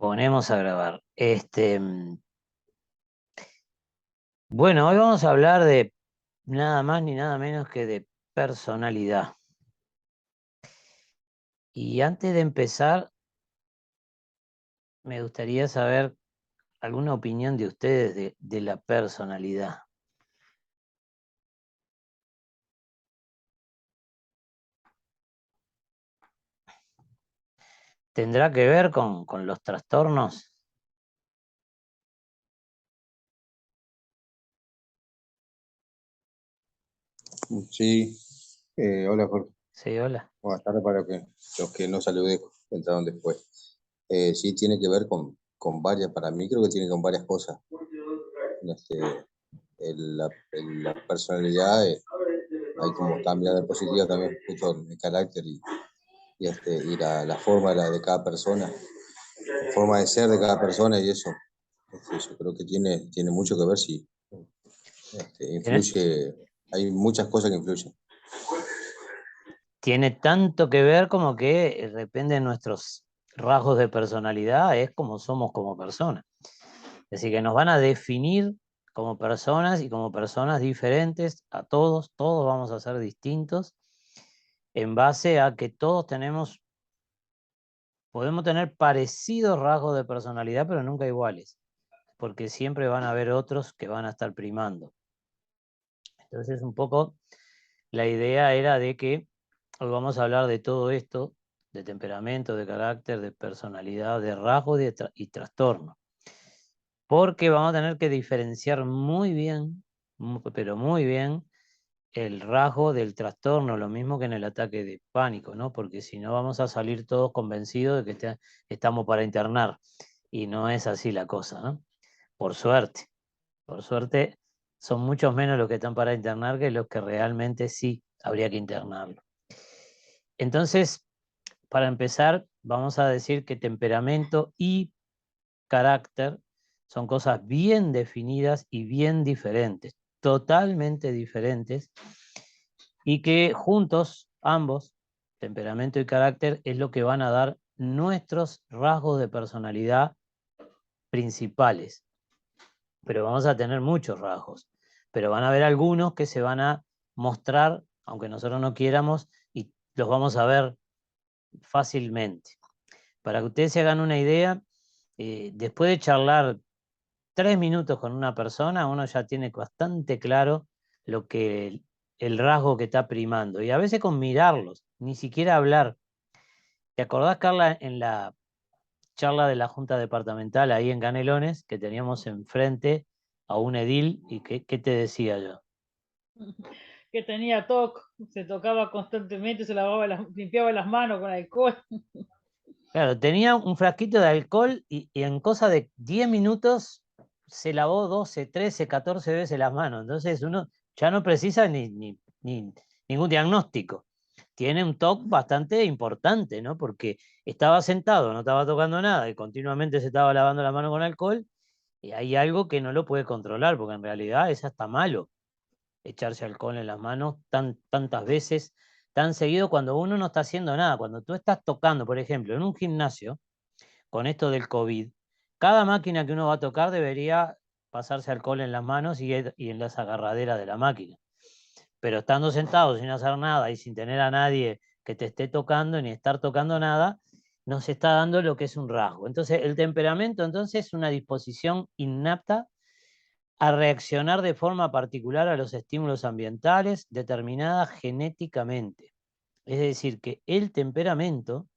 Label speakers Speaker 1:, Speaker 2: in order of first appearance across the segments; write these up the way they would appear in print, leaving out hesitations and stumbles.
Speaker 1: Ponemos a grabar. Bueno, hoy vamos a hablar de nada más ni nada menos que de personalidad. Y antes de empezar, me gustaría saber alguna opinión de ustedes de la personalidad. ¿Tendrá que ver con los trastornos?
Speaker 2: Sí, hola Jorge.
Speaker 1: Sí, hola.
Speaker 2: Buenas tardes para los que no saludé, entraron después. Sí, tiene que ver con varias, para mí creo que tiene con varias cosas. Este, la personalidad, hay como está mirada positiva también, justo el carácter y la forma de cada persona, la forma de ser de cada persona y eso. Yo creo que tiene mucho que ver, sí.
Speaker 1: Tiene,
Speaker 2: Influye, hay muchas cosas que influyen.
Speaker 1: tiene tanto que ver como que depende de nuestros rasgos de personalidad, es como somos como personas. Es decir, que nos van a definir como personas y como personas diferentes a todos vamos a ser distintos en base a que todos podemos tener parecidos rasgos de personalidad, pero nunca iguales, porque siempre van a haber otros que van a estar primando. Entonces, un poco la idea era de que hoy vamos a hablar de todo esto, de temperamento, de carácter, de personalidad, de rasgos y trastorno. Porque vamos a tener que diferenciar muy bien, pero muy bien, el rasgo del trastorno, lo mismo que en el ataque de pánico, ¿no? Porque si no vamos a salir todos convencidos de que estamos para internar. Y no es así la cosa, ¿no? Por suerte. Por suerte son muchos menos los que están para internar que los que realmente sí habría que internarlo. Entonces, para empezar, vamos a decir que temperamento y carácter son cosas bien definidas y bien diferentes, totalmente diferentes, y que juntos, ambos, temperamento y carácter, es lo que van a dar nuestros rasgos de personalidad principales. Pero vamos a tener muchos rasgos, pero van a haber algunos que se van a mostrar, aunque nosotros no quieramos, y los vamos a ver fácilmente. Para que ustedes se hagan una idea, después de charlar 3 minutos con una persona, uno ya tiene bastante claro lo que el rasgo que está primando. Y a veces con mirarlos, ni siquiera hablar. ¿Te acordás, Carla, en la charla de la Junta Departamental ahí en Canelones, que teníamos enfrente a un edil y qué te decía yo?
Speaker 3: Que tenía TOC, se tocaba constantemente, limpiaba las manos con alcohol.
Speaker 1: Claro, tenía un frasquito de alcohol y en cosa de 10 minutos se lavó 12, 13, 14 veces las manos. Entonces uno ya no precisa ni ningún diagnóstico. Tiene un TOC bastante importante, ¿no? Porque estaba sentado, no estaba tocando nada y continuamente se estaba lavando la mano con alcohol, y hay algo que no lo puede controlar, porque en realidad es hasta malo echarse alcohol en las manos tantas veces, tan seguido cuando uno no está haciendo nada. Cuando tú estás tocando, por ejemplo, en un gimnasio, con esto del COVID, cada máquina que uno va a tocar debería pasarse alcohol en las manos y en las agarraderas de la máquina. Pero estando sentado sin hacer nada y sin tener a nadie que te esté tocando ni estar tocando nada, nos está dando lo que es un rasgo. Entonces, el temperamento entonces es una disposición innata a reaccionar de forma particular a los estímulos ambientales determinada genéticamente. Es decir, que el temperamento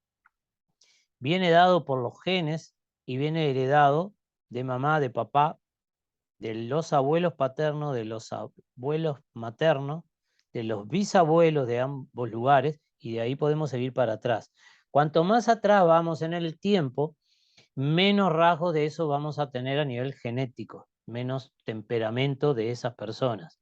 Speaker 1: viene dado por los genes y viene heredado de mamá, de papá, de los abuelos paternos, de los abuelos maternos, de los bisabuelos de ambos lugares, y de ahí podemos seguir para atrás. Cuanto más atrás vamos en el tiempo, menos rasgos de eso vamos a tener a nivel genético, menos temperamento de esas personas.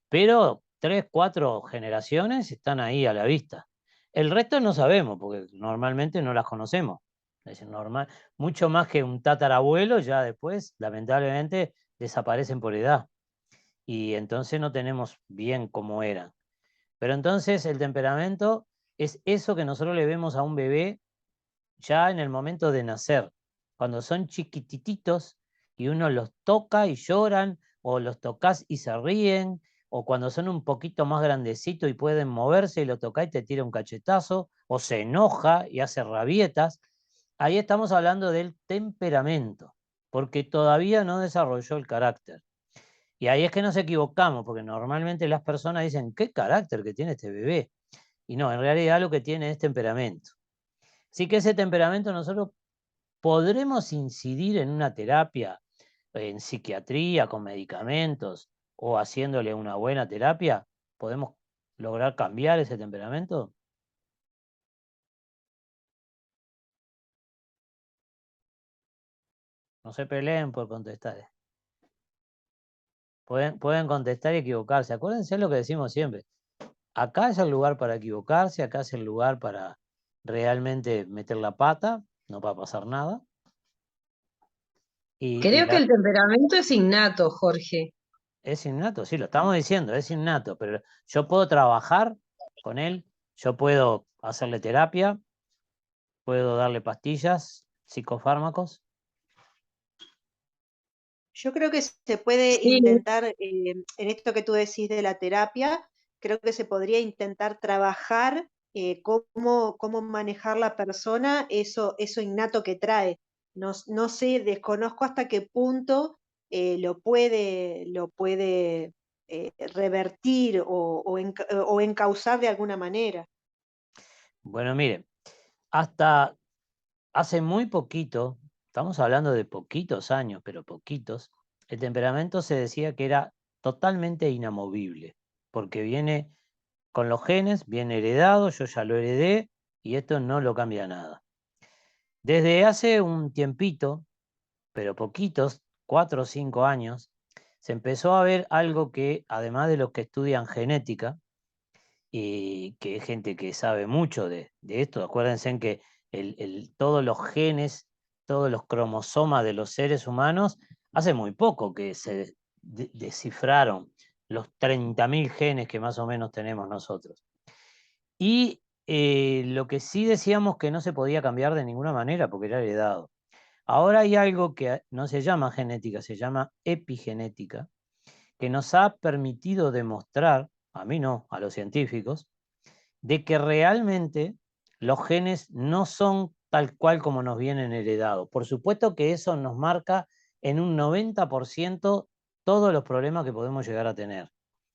Speaker 1: Pero 3, 4 generaciones están ahí a la vista. El resto no sabemos, porque normalmente no las conocemos. Es decir, normal, mucho más que un tatarabuelo, ya después, lamentablemente, desaparecen por edad. Y entonces no tenemos bien cómo eran. Pero entonces el temperamento es eso que nosotros le vemos a un bebé ya en el momento de nacer. cuando son chiquititos y uno los toca y lloran, o los tocas y se ríen, o cuando son un poquito más grandecitos y pueden moverse y lo tocas y te tira un cachetazo, o se enoja y hace rabietas. Ahí estamos hablando del temperamento, porque todavía no desarrolló el carácter. Y ahí es que nos equivocamos, porque normalmente las personas dicen, ¿qué carácter que tiene este bebé? Y no, en realidad lo que tiene es temperamento. Así que ese temperamento nosotros podremos incidir en una terapia, en psiquiatría, con medicamentos, o haciéndole una buena terapia. ¿Podemos lograr cambiar ese temperamento? No se peleen por contestar. Pueden contestar y equivocarse. Acuérdense lo que decimos siempre. Acá es el lugar para equivocarse, acá es el lugar para realmente meter la pata, no va a pasar nada.
Speaker 4: Creo que el temperamento es innato, Jorge.
Speaker 1: Es innato, sí, lo estamos diciendo, es innato, pero yo puedo trabajar con él, yo puedo hacerle terapia, puedo darle pastillas, psicofármacos.
Speaker 5: Yo creo que se puede
Speaker 4: Sí.
Speaker 5: intentar, en esto que tú decís de la terapia, creo que se podría intentar trabajar cómo manejar la persona, eso innato que trae. No sé, desconozco hasta qué punto lo puede revertir o encauzar de alguna manera.
Speaker 1: Bueno, mire, hasta hace muy poquito, estamos hablando de poquitos años, pero poquitos, el temperamento se decía que era totalmente inamovible, porque viene con los genes, viene heredado, yo ya lo heredé y esto no lo cambia nada. Desde hace un tiempito, pero poquitos, 4 o 5 años, se empezó a ver algo que, además de los que estudian genética, y que es gente que sabe mucho de esto, acuérdense en que todos los genes, todos los cromosomas de los seres humanos, hace muy poco que se descifraron los 30.000 genes que más o menos tenemos nosotros. Y lo que sí decíamos que no se podía cambiar de ninguna manera porque era heredado. Ahora hay algo que no se llama genética, se llama epigenética, que nos ha permitido demostrar, a mí no, a los científicos, de que realmente los genes no son tal cual como nos vienen heredados. Por supuesto que eso nos marca en un 90% todos los problemas que podemos llegar a tener.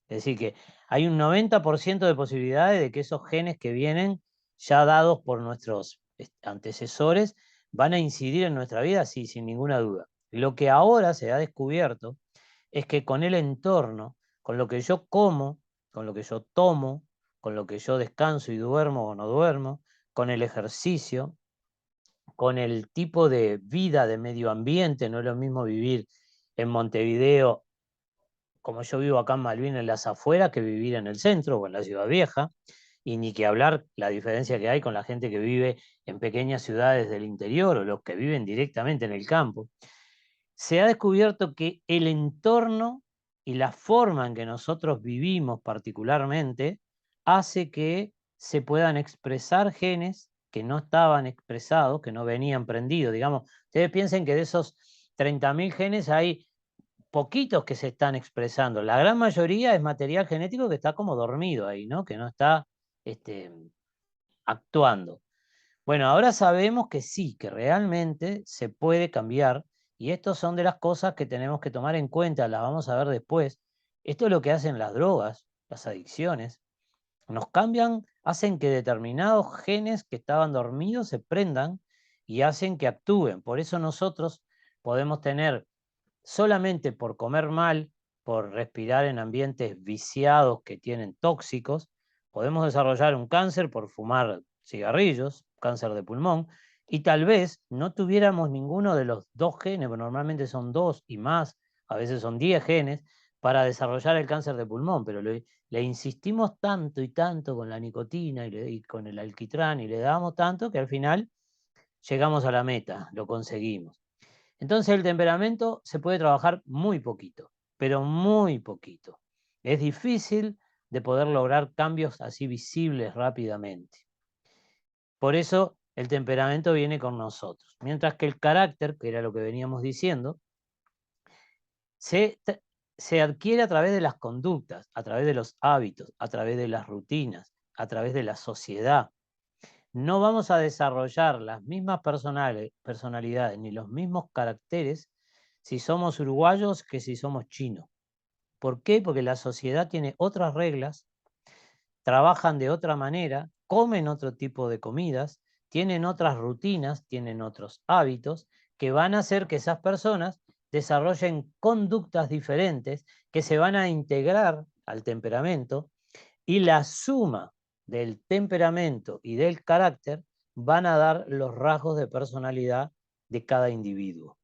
Speaker 1: Es decir, que hay un 90% de posibilidades de que esos genes que vienen ya dados por nuestros antecesores van a incidir en nuestra vida, sí, sin ninguna duda. Lo que ahora se ha descubierto es que con el entorno, con lo que yo como, con lo que yo tomo, con lo que yo descanso y duermo o no duermo, con el ejercicio, con el tipo de vida de medio ambiente, no es lo mismo vivir en Montevideo, como yo vivo acá en Malvin, en las afueras, que vivir en el centro o en la ciudad vieja, y ni que hablar la diferencia que hay con la gente que vive en pequeñas ciudades del interior o los que viven directamente en el campo. Se ha descubierto que el entorno y la forma en que nosotros vivimos particularmente hace que se puedan expresar genes que no estaban expresados, que no venían prendidos. Digamos, ustedes piensen que de esos 30.000 genes hay poquitos que se están expresando. La gran mayoría es material genético que está como dormido ahí, ¿no? Que no está actuando. Bueno, ahora sabemos que sí, que realmente se puede cambiar, y estas son de las cosas que tenemos que tomar en cuenta, las vamos a ver después. Esto es lo que hacen las drogas, las adicciones. Nos cambian, hacen que determinados genes que estaban dormidos se prendan y hacen que actúen. Por eso nosotros podemos tener, solamente por comer mal, por respirar en ambientes viciados que tienen tóxicos, podemos desarrollar un cáncer por fumar cigarrillos, cáncer de pulmón, y tal vez no tuviéramos ninguno de los 2 genes, pero normalmente son 2 y más, a veces son 10 genes, para desarrollar el cáncer de pulmón, pero le insistimos tanto y tanto con la nicotina y con el alquitrán y le damos tanto que al final llegamos a la meta, lo conseguimos. Entonces el temperamento se puede trabajar muy poquito, pero muy poquito. Es difícil de poder lograr cambios así visibles rápidamente. Por eso el temperamento viene con nosotros. Mientras que el carácter, que era lo que veníamos diciendo, se adquiere a través de las conductas, a través de los hábitos, a través de las rutinas, a través de la sociedad. No vamos a desarrollar las mismas personalidades ni los mismos caracteres si somos uruguayos que si somos chinos. ¿Por qué? Porque la sociedad tiene otras reglas, trabajan de otra manera, comen otro tipo de comidas, tienen otras rutinas, tienen otros hábitos que van a hacer que esas personas desarrollen conductas diferentes que se van a integrar al temperamento, y la suma del temperamento y del carácter van a dar los rasgos de personalidad de cada individuo.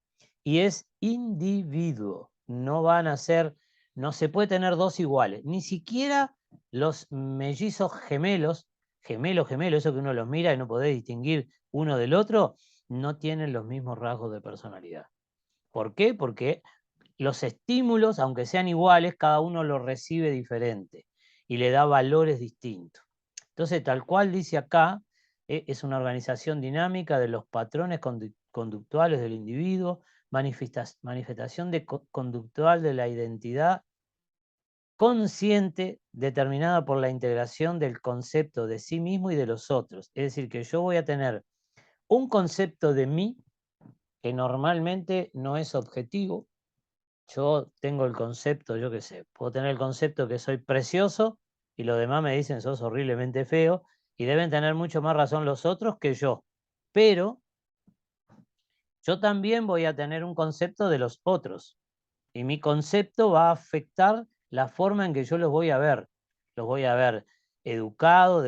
Speaker 1: Y es individuo, no van a ser, no se puede tener dos iguales, ni siquiera los mellizos gemelos, gemelo, eso que uno los mira y no podés distinguir uno del otro, no tienen los mismos rasgos de personalidad. ¿Por qué? Porque los estímulos, aunque sean iguales, cada uno los recibe diferente y le da valores distintos. Entonces, tal cual dice acá, es una organización dinámica de los patrones conductuales del individuo, manifestación conductual de la identidad consciente determinada por la integración del concepto de sí mismo y de los otros. Es decir, que yo voy a tener un concepto de mí que normalmente no es objetivo. Yo tengo el concepto, yo qué sé, puedo tener el concepto que soy precioso y los demás me dicen sos horriblemente feo, y deben tener mucho más razón los otros que yo. Pero yo también voy a tener un concepto de los otros, y mi concepto va a afectar la forma en que yo los voy a ver. Los voy a ver educados,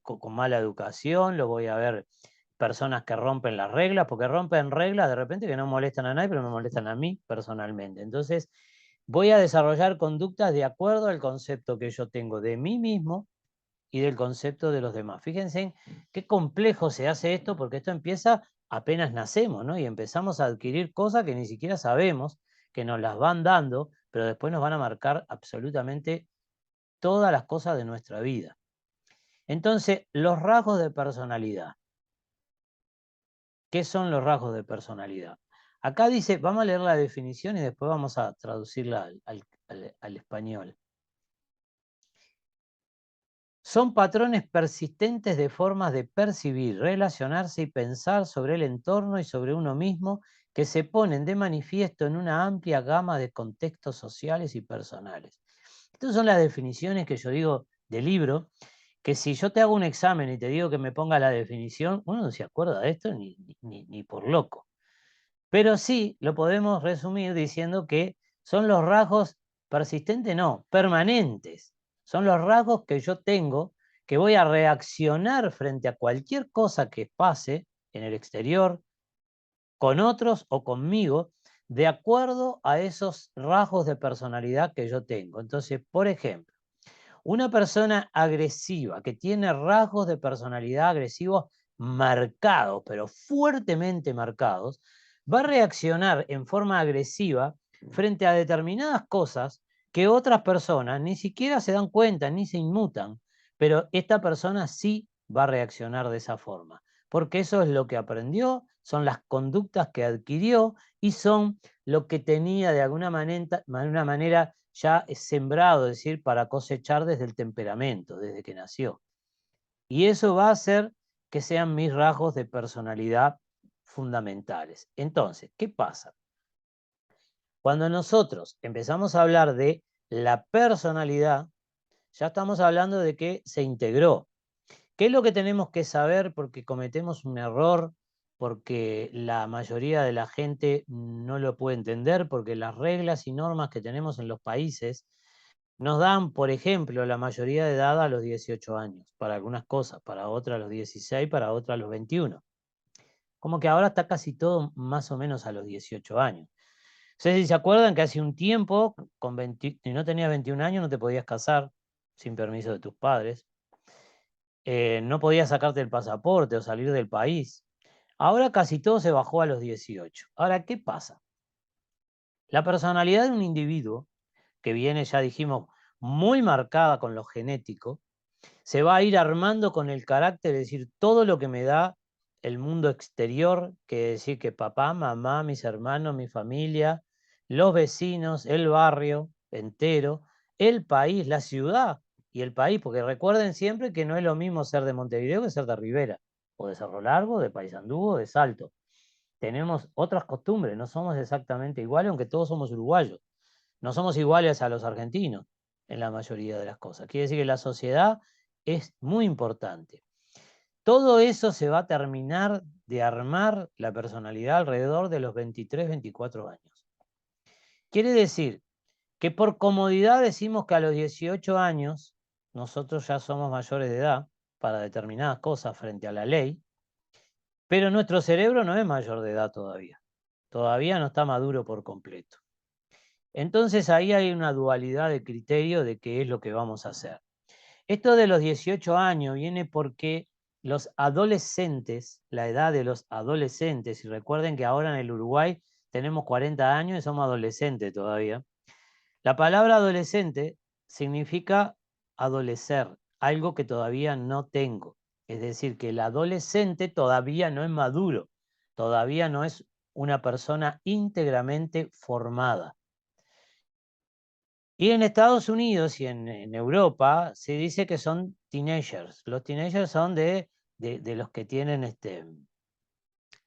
Speaker 1: con mala educación, los voy a ver personas que rompen las reglas, porque rompen reglas de repente que no molestan a nadie, pero me molestan a mí personalmente. Entonces, voy a desarrollar conductas de acuerdo al concepto que yo tengo de mí mismo y del concepto de los demás. Fíjense qué complejo se hace esto, porque esto empieza apenas nacemos, ¿no? Y empezamos a adquirir cosas que ni siquiera sabemos, que nos las van dando, pero después nos van a marcar absolutamente todas las cosas de nuestra vida. Entonces, los rasgos de personalidad. ¿Qué son los rasgos de personalidad? Acá dice, vamos a leer la definición y después vamos a traducirla al español. Son patrones persistentes de formas de percibir, relacionarse y pensar sobre el entorno y sobre uno mismo que se ponen de manifiesto en una amplia gama de contextos sociales y personales. Estas son las definiciones que yo digo del libro, que si yo te hago un examen y te digo que me ponga la definición, uno no se acuerda de esto ni por loco. Pero sí lo podemos resumir diciendo que son los rasgos persistentes, no, permanentes. Son los rasgos que yo tengo, que voy a reaccionar frente a cualquier cosa que pase en el exterior, con otros o conmigo, de acuerdo a esos rasgos de personalidad que yo tengo. Entonces, por ejemplo, una persona agresiva que tiene rasgos de personalidad agresivos marcados, pero fuertemente marcados, va a reaccionar en forma agresiva frente a determinadas cosas que otras personas ni siquiera se dan cuenta, ni se inmutan, pero esta persona sí va a reaccionar de esa forma, porque eso es lo que aprendió, son las conductas que adquirió y son lo que tenía de alguna manera ya sembrado, es decir, para cosechar desde el temperamento, desde que nació. Y eso va a hacer que sean mis rasgos de personalidad fundamentales. Entonces, ¿qué pasa? Cuando nosotros empezamos a hablar de la personalidad, ya estamos hablando de que se integró. ¿Qué es lo que tenemos que saber? Porque cometemos un error, porque la mayoría de la gente no lo puede entender, porque las reglas y normas que tenemos en los países nos dan, por ejemplo, la mayoría de edad a los 18 años, para algunas cosas, para otras a los 16, para otras a los 21. Como que ahora está casi todo más o menos a los 18 años. No sé si se acuerdan que hace un tiempo, si no tenías 21 años, no te podías casar sin permiso de tus padres. No podías sacarte el pasaporte o salir del país. Ahora casi todo se bajó a los 18. Ahora, ¿qué pasa? La personalidad de un individuo, que viene, ya dijimos, muy marcada con lo genético, se va a ir armando con el carácter, es decir, todo lo que me da el mundo exterior, que decir que papá, mamá, mis hermanos, mi familia, los vecinos, el barrio entero, el país, la ciudad y el país, porque recuerden siempre que no es lo mismo ser de Montevideo que ser de Rivera, o de Cerro Largo, de Paysandú o de Salto. Tenemos otras costumbres, no somos exactamente iguales, aunque todos somos uruguayos. No somos iguales a los argentinos en la mayoría de las cosas. Quiere decir que la sociedad es muy importante. Todo eso se va a terminar de armar la personalidad alrededor de los 23, 24 años. Quiere decir que por comodidad decimos que a los 18 años nosotros ya somos mayores de edad para determinadas cosas frente a la ley, pero nuestro cerebro no es mayor de edad todavía. Todavía no está maduro por completo. Entonces ahí hay una dualidad de criterio de qué es lo que vamos a hacer. Esto de los 18 años viene porque los adolescentes, la edad de los adolescentes, y recuerden que ahora en el Uruguay tenemos 40 años y somos adolescentes todavía. La palabra adolescente significa adolecer, algo que todavía no tengo. Es decir, que el adolescente todavía no es maduro, todavía no es una persona íntegramente formada. Y en Estados Unidos y en Europa se dice que son teenagers. Los teenagers son de los que tienen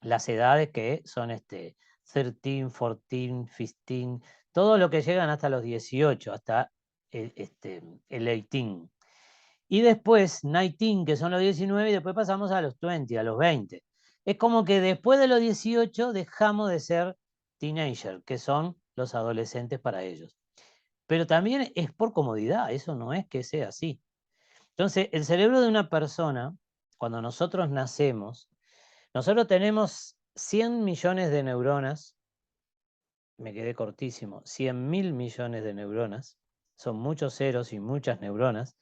Speaker 1: las edades que son 13, 14, 15, todo lo que llegan hasta los 18, hasta el 18. Y después 19, que son los 19, y después pasamos a los 20, a los 20. Es como que después de los 18 dejamos de ser teenagers, que son los adolescentes para ellos. Pero también es por comodidad, eso no es que sea así. Entonces, el cerebro de una persona, cuando nosotros nacemos, nosotros tenemos 100 millones de neuronas, me quedé cortísimo, 100.000 millones de neuronas, son muchos ceros y muchas neuronas,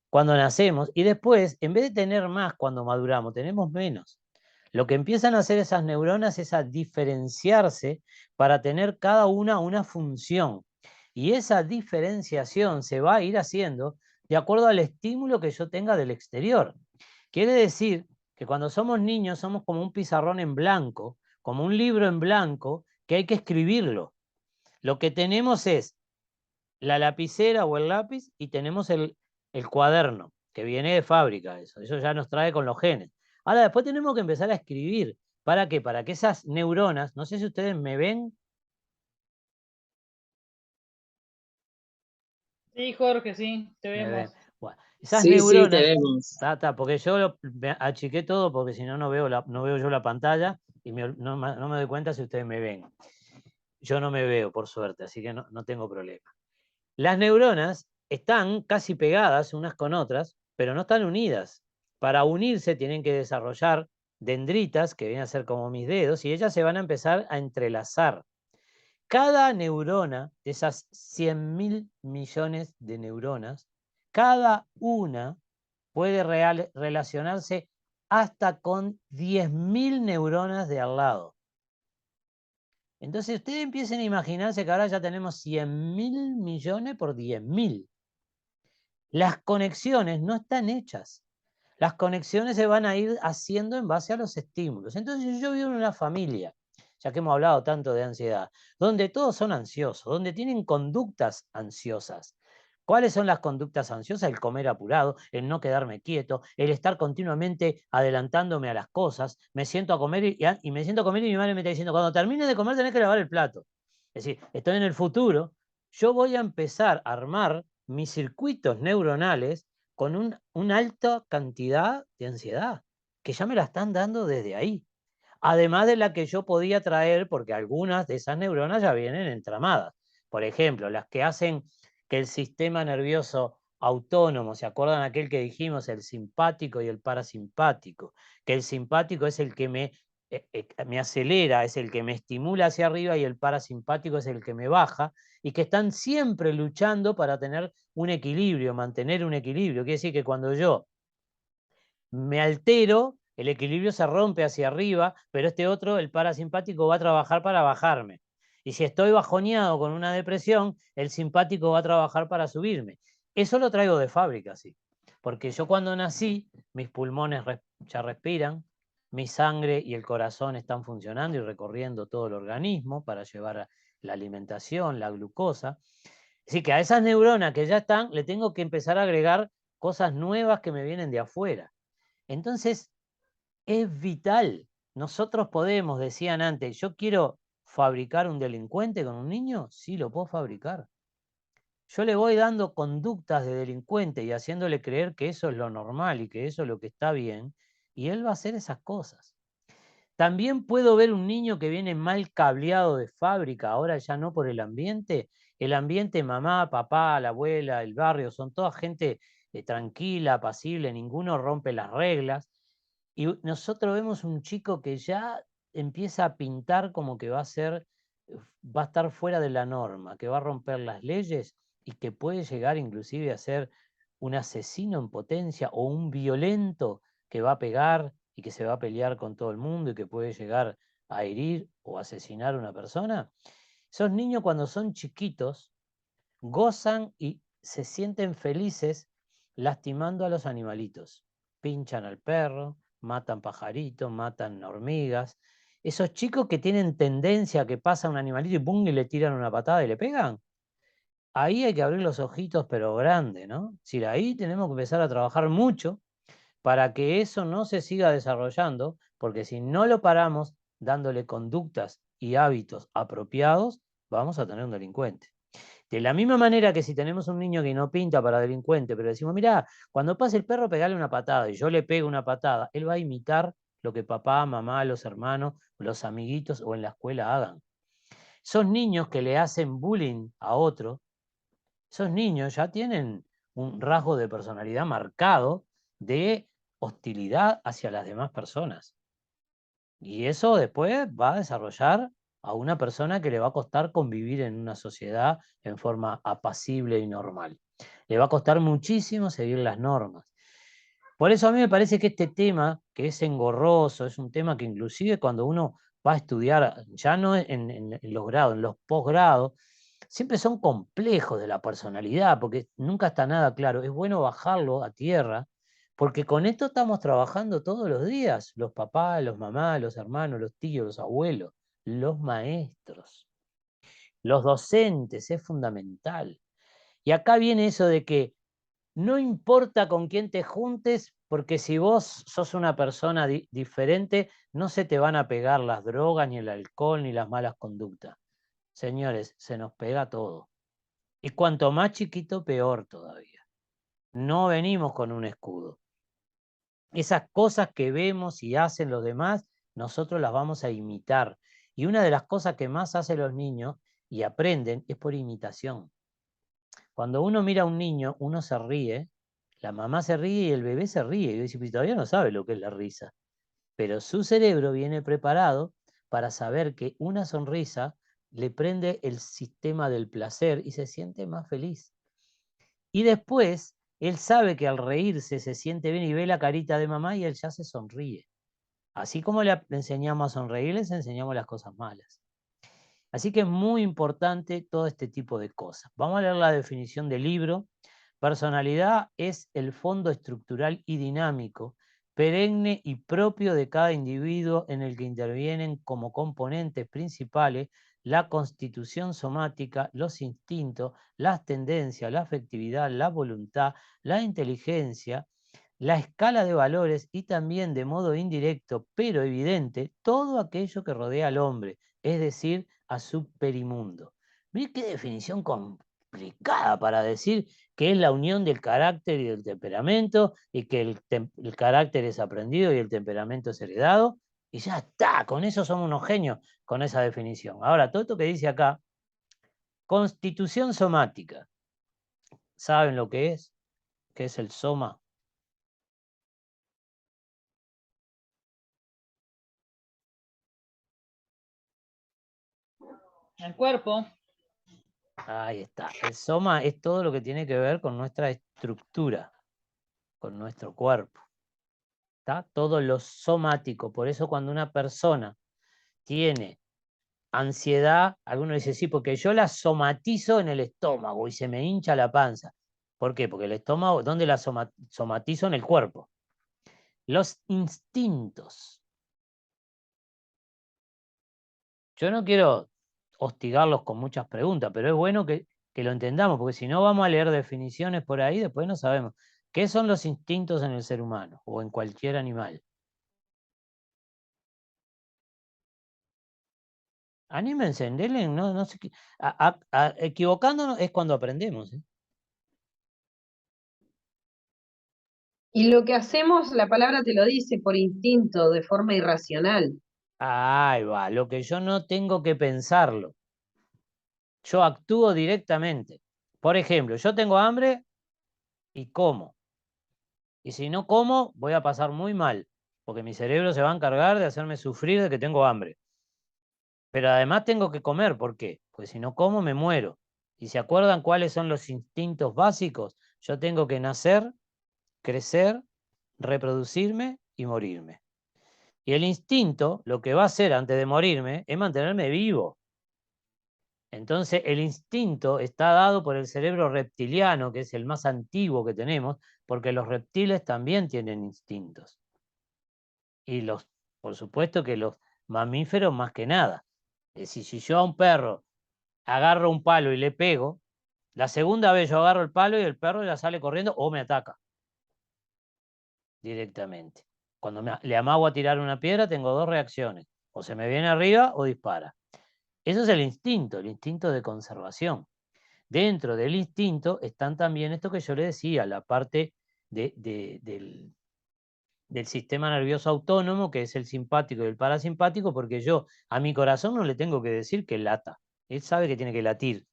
Speaker 1: cuando nacemos, y después, en vez de tener más cuando maduramos, tenemos menos. Lo que empiezan a hacer esas neuronas es a diferenciarse para tener cada una función. Y esa diferenciación se va a ir haciendo de acuerdo al estímulo que yo tenga del exterior. Quiere decir que cuando somos niños somos como un pizarrón en blanco, como un libro en blanco que hay que escribirlo. Lo que tenemos es la lapicera o el lápiz y tenemos el cuaderno, que viene de fábrica eso ya nos trae con los genes. Ahora después tenemos que empezar a escribir. ¿Para qué? Para que esas neuronas, no sé si ustedes me ven.
Speaker 3: Sí, Jorge, sí, te
Speaker 1: Me ven.
Speaker 3: vemos.
Speaker 1: Bueno, esas
Speaker 4: Sí, sí, te
Speaker 1: neuronas,
Speaker 4: vemos.
Speaker 1: porque yo me achiqué todo porque si no, no veo yo la pantalla y no me doy cuenta si ustedes me ven. Yo no me veo, por suerte, así que no tengo problema. Las neuronas están casi pegadas unas con otras, pero no están unidas. Para unirse tienen que desarrollar dendritas, que vienen a ser como mis dedos, y ellas se van a empezar a entrelazar. Cada neurona, de esas 100.000 millones de neuronas, cada una puede relacionarse hasta con 10.000 neuronas de al lado. Entonces ustedes empiecen a imaginarse que ahora ya tenemos 100.000 millones por 10.000. Las conexiones no están hechas. Las conexiones se van a ir haciendo en base a los estímulos. Entonces yo vivo en una familia, ya que hemos hablado tanto de ansiedad, donde todos son ansiosos, donde tienen conductas ansiosas. ¿Cuáles son las conductas ansiosas? El comer apurado, el no quedarme quieto, el estar continuamente adelantándome a las cosas. Me siento a comer y me siento a comer y mi madre me está diciendo, cuando termines de comer tenés que lavar el plato. Es decir, estoy en el futuro, yo voy a empezar a armar mis circuitos neuronales con una alta cantidad de ansiedad, que ya me la están dando desde ahí. Además de la que yo podía traer, porque algunas de esas neuronas ya vienen entramadas. Por ejemplo, las que hacen que el sistema nervioso autónomo, ¿se acuerdan aquel que dijimos, el simpático y el parasimpático? Que el simpático es el que me acelera, es el que me estimula hacia arriba y el parasimpático es el que me baja, y que están siempre luchando para tener un equilibrio, mantener un equilibrio. Quiere decir que cuando yo me altero, el equilibrio se rompe hacia arriba, pero este otro, el parasimpático, va a trabajar para bajarme. Y si estoy bajoneado con una depresión, el simpático va a trabajar para subirme. Eso lo traigo de fábrica, sí. Porque yo cuando nací, mis pulmones ya respiran, mi sangre y el corazón están funcionando y recorriendo todo el organismo para llevar la alimentación, la glucosa. Así que a esas neuronas que ya están, le tengo que empezar a agregar cosas nuevas que me vienen de afuera. Entonces, es vital. Nosotros podemos, decían antes, yo quiero fabricar un delincuente con un niño, sí lo puedo fabricar. Yo le voy dando conductas de delincuente y haciéndole creer que eso es lo normal y que eso es lo que está bien, y él va a hacer esas cosas. También puedo ver un niño que viene mal cableado de fábrica, ahora ya no por el ambiente mamá, papá, la abuela, el barrio, son toda gente tranquila, apacible, ninguno rompe las reglas. Y nosotros vemos un chico que ya empieza a pintar como que va a estar fuera de la norma, que va a romper las leyes y que puede llegar inclusive a ser un asesino en potencia o un violento que va a pegar y que se va a pelear con todo el mundo y que puede llegar a herir o asesinar a una persona. Esos niños cuando son chiquitos gozan y se sienten felices lastimando a los animalitos. Pinchan al perro, matan pajaritos, matan hormigas. Esos chicos que tienen tendencia a que pasa un animalito y pum, y le tiran una patada y le pegan. Ahí hay que abrir los ojitos, pero grande, ¿no? Es decir, ahí tenemos que empezar a trabajar mucho para que eso no se siga desarrollando, porque si no lo paramos dándole conductas y hábitos apropiados, vamos a tener un delincuente. De la misma manera que si tenemos un niño que no pinta para delincuente, pero decimos, mirá, cuando pase el perro, pegale una patada, y yo le pego una patada, él va a imitar lo que papá, mamá, los hermanos, los amiguitos o en la escuela hagan. Esos niños que le hacen bullying a otro, esos niños ya tienen un rasgo de personalidad marcado de hostilidad hacia las demás personas. Y eso después va a desarrollar a una persona que le va a costar convivir en una sociedad en forma apacible y normal. Le va a costar muchísimo seguir las normas. Por eso a mí me parece que este tema, que es engorroso, es un tema que inclusive cuando uno va a estudiar, ya no en los grados, en los posgrados, siempre son complejos de la personalidad, porque nunca está nada claro. Es bueno bajarlo a tierra, porque con esto estamos trabajando todos los días, los papás, los mamás, los hermanos, los tíos, los abuelos, los maestros, los docentes, es fundamental. Y acá viene eso de que no importa con quién te juntes, porque si vos sos una persona diferente, no se te van a pegar las drogas, ni el alcohol, ni las malas conductas. Señores, se nos pega todo. Y cuanto más chiquito, peor todavía. No venimos con un escudo. Esas cosas que vemos y hacen los demás, nosotros las vamos a imitar. Y una de las cosas que más hacen los niños y aprenden es por imitación. Cuando uno mira a un niño, uno se ríe, la mamá se ríe y el bebé se ríe. Y dice, pues todavía no sabe lo que es la risa. Pero su cerebro viene preparado para saber que una sonrisa le prende el sistema del placer y se siente más feliz. Y después, él sabe que al reírse se siente bien y ve la carita de mamá y él ya se sonríe. Así como le enseñamos a sonreír, les enseñamos las cosas malas. Así que es muy importante todo este tipo de cosas. Vamos a leer la definición del libro. Personalidad es el fondo estructural y dinámico, perenne y propio de cada individuo en el que intervienen como componentes principales la constitución somática, los instintos, las tendencias, la afectividad, la voluntad, la inteligencia, la escala de valores y también de modo indirecto pero evidente todo aquello que rodea al hombre, es decir, a su perimundo. ¿Ves qué definición complicada para decir que es la unión del carácter y del temperamento y que el carácter es aprendido y el temperamento es heredado? Y ya está, con eso somos unos genios con esa definición. Ahora, todo esto que dice acá, constitución somática. ¿Saben lo que es? ¿Qué es el soma?
Speaker 3: El cuerpo.
Speaker 1: Ahí está. El soma es todo lo que tiene que ver con nuestra estructura, con nuestro cuerpo. ¿Está? Todo lo somático. Por eso cuando una persona tiene ansiedad, alguno dice, sí, porque yo la somatizo en el estómago y se me hincha la panza. ¿Por qué? Porque el estómago, ¿dónde la somatizo? En el cuerpo. Los instintos. Yo no quiero hostigarlos con muchas preguntas, pero es bueno que lo entendamos, porque si no vamos a leer definiciones por ahí, después no sabemos qué son los instintos en el ser humano o en cualquier animal. Anímense, denle, no sé qué. Equivocándonos es cuando aprendemos.
Speaker 4: Y lo que hacemos, la palabra te lo dice, por instinto, de forma irracional.
Speaker 1: Ahí va, lo que yo no tengo que pensarlo. Yo actúo directamente. Por ejemplo, yo tengo hambre y como. Y si no como, voy a pasar muy mal, porque mi cerebro se va a encargar de hacerme sufrir de que tengo hambre. Pero además tengo que comer, ¿por qué? Porque si no como, me muero. ¿Y se acuerdan cuáles son los instintos básicos? Yo tengo que nacer, crecer, reproducirme y morirme. Y el instinto, lo que va a hacer antes de morirme, es mantenerme vivo. Entonces, el instinto está dado por el cerebro reptiliano, que es el más antiguo que tenemos, porque los reptiles también tienen instintos. Y por supuesto que los mamíferos más que nada. Es decir, si yo a un perro agarro un palo y le pego, la segunda vez yo agarro el palo y el perro ya sale corriendo o me ataca directamente. Cuando le amago a tirar una piedra, tengo dos reacciones. O se me viene arriba o dispara. Eso es el instinto de conservación. Dentro del instinto están también esto que yo le decía, la parte del sistema nervioso autónomo, que es el simpático y el parasimpático, porque yo a mi corazón no le tengo que decir que lata. Él sabe que tiene que latir.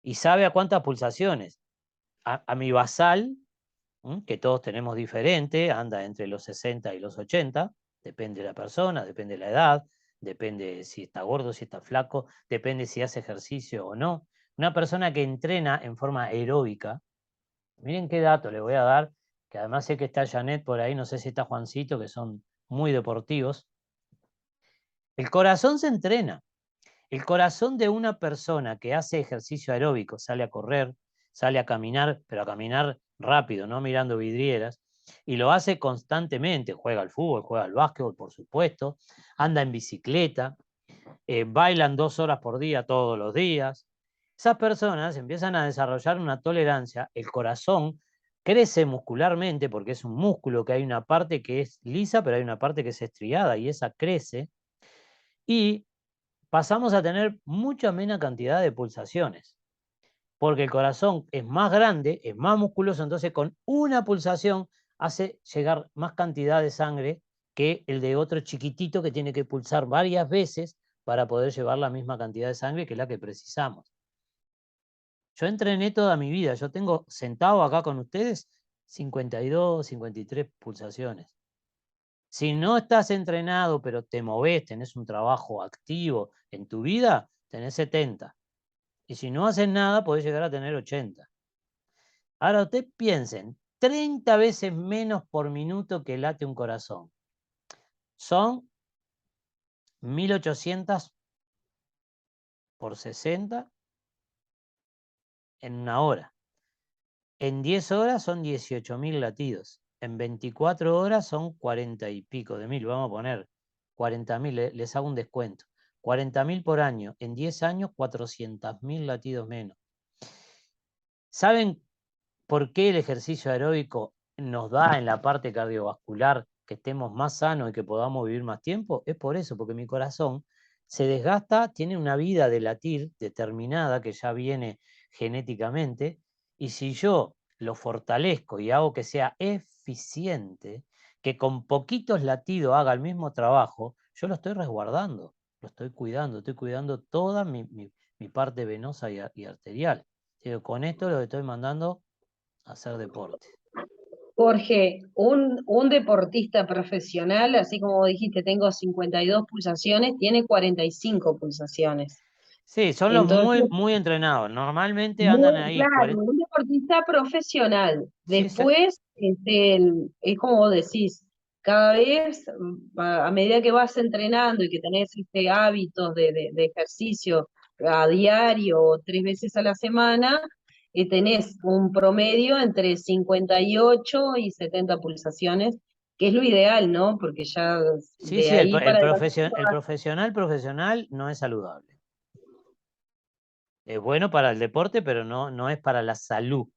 Speaker 1: Y sabe a cuántas pulsaciones. A mi basal, que todos tenemos diferente, anda entre los 60 y los 80, depende de la persona, depende de la edad, depende si está gordo, si está flaco, depende si hace ejercicio o no. Una persona que entrena en forma aeróbica, miren qué dato le voy a dar, que además sé que está Janet por ahí, no sé si está Juancito, que son muy deportivos. El corazón se entrena. El corazón de una persona que hace ejercicio aeróbico, sale a correr, sale a caminar, pero a caminar rápido, no mirando vidrieras, y lo hace constantemente, juega al fútbol, juega al básquetbol, por supuesto, anda en bicicleta, bailan 2 horas por día todos los días. Esas personas empiezan a desarrollar una tolerancia, el corazón crece muscularmente porque es un músculo que hay una parte que es lisa, pero hay una parte que es estriada y esa crece, y pasamos a tener mucha menos cantidad de pulsaciones, porque el corazón es más grande, es más musculoso, entonces con una pulsación hace llegar más cantidad de sangre que el de otro chiquitito que tiene que pulsar varias veces para poder llevar la misma cantidad de sangre que la que precisamos. Yo entrené toda mi vida, yo tengo sentado acá con ustedes 52, 53 pulsaciones. Si no estás entrenado, pero te movés, tenés un trabajo activo en tu vida, tenés 70. Y si no haces nada, podés llegar a tener 80. Ahora ustedes piensen, 30 veces menos por minuto que late un corazón. Son 1800 por 60 en una hora. En 10 horas son 18.000 latidos. En 24 horas son 40 y pico de mil. Vamos a poner 40.000, les hago un descuento. 40.000 por año. En 10 años, 400.000 latidos menos. ¿Saben por qué el ejercicio aeróbico nos da en la parte cardiovascular que estemos más sanos y que podamos vivir más tiempo? Es por eso, porque mi corazón se desgasta, tiene una vida de latir determinada que ya viene genéticamente, y si yo lo fortalezco y hago que sea eficiente, que con poquitos latidos haga el mismo trabajo, yo lo estoy resguardando, lo estoy cuidando toda mi parte venosa y arterial. Con esto lo estoy mandando a hacer deporte.
Speaker 4: Jorge, un deportista profesional, así como dijiste, tengo 52 pulsaciones, tiene 45 pulsaciones.
Speaker 1: Sí, son los
Speaker 4: Entonces,
Speaker 1: muy entrenados. Normalmente andan
Speaker 4: muy
Speaker 1: ahí
Speaker 4: claro, un deportista profesional.
Speaker 1: Sí,
Speaker 4: Después, es como vos decís, cada vez, a medida que vas entrenando y que tenés hábitos de ejercicio a diario o 3 veces a la semana, tenés un promedio entre 58 y 70 pulsaciones, que es lo ideal, ¿no? Porque ya
Speaker 1: Sí,
Speaker 4: de
Speaker 1: sí,
Speaker 4: ahí para adelante.
Speaker 1: el profesional no es saludable. Es bueno para el deporte, pero no es para la salud.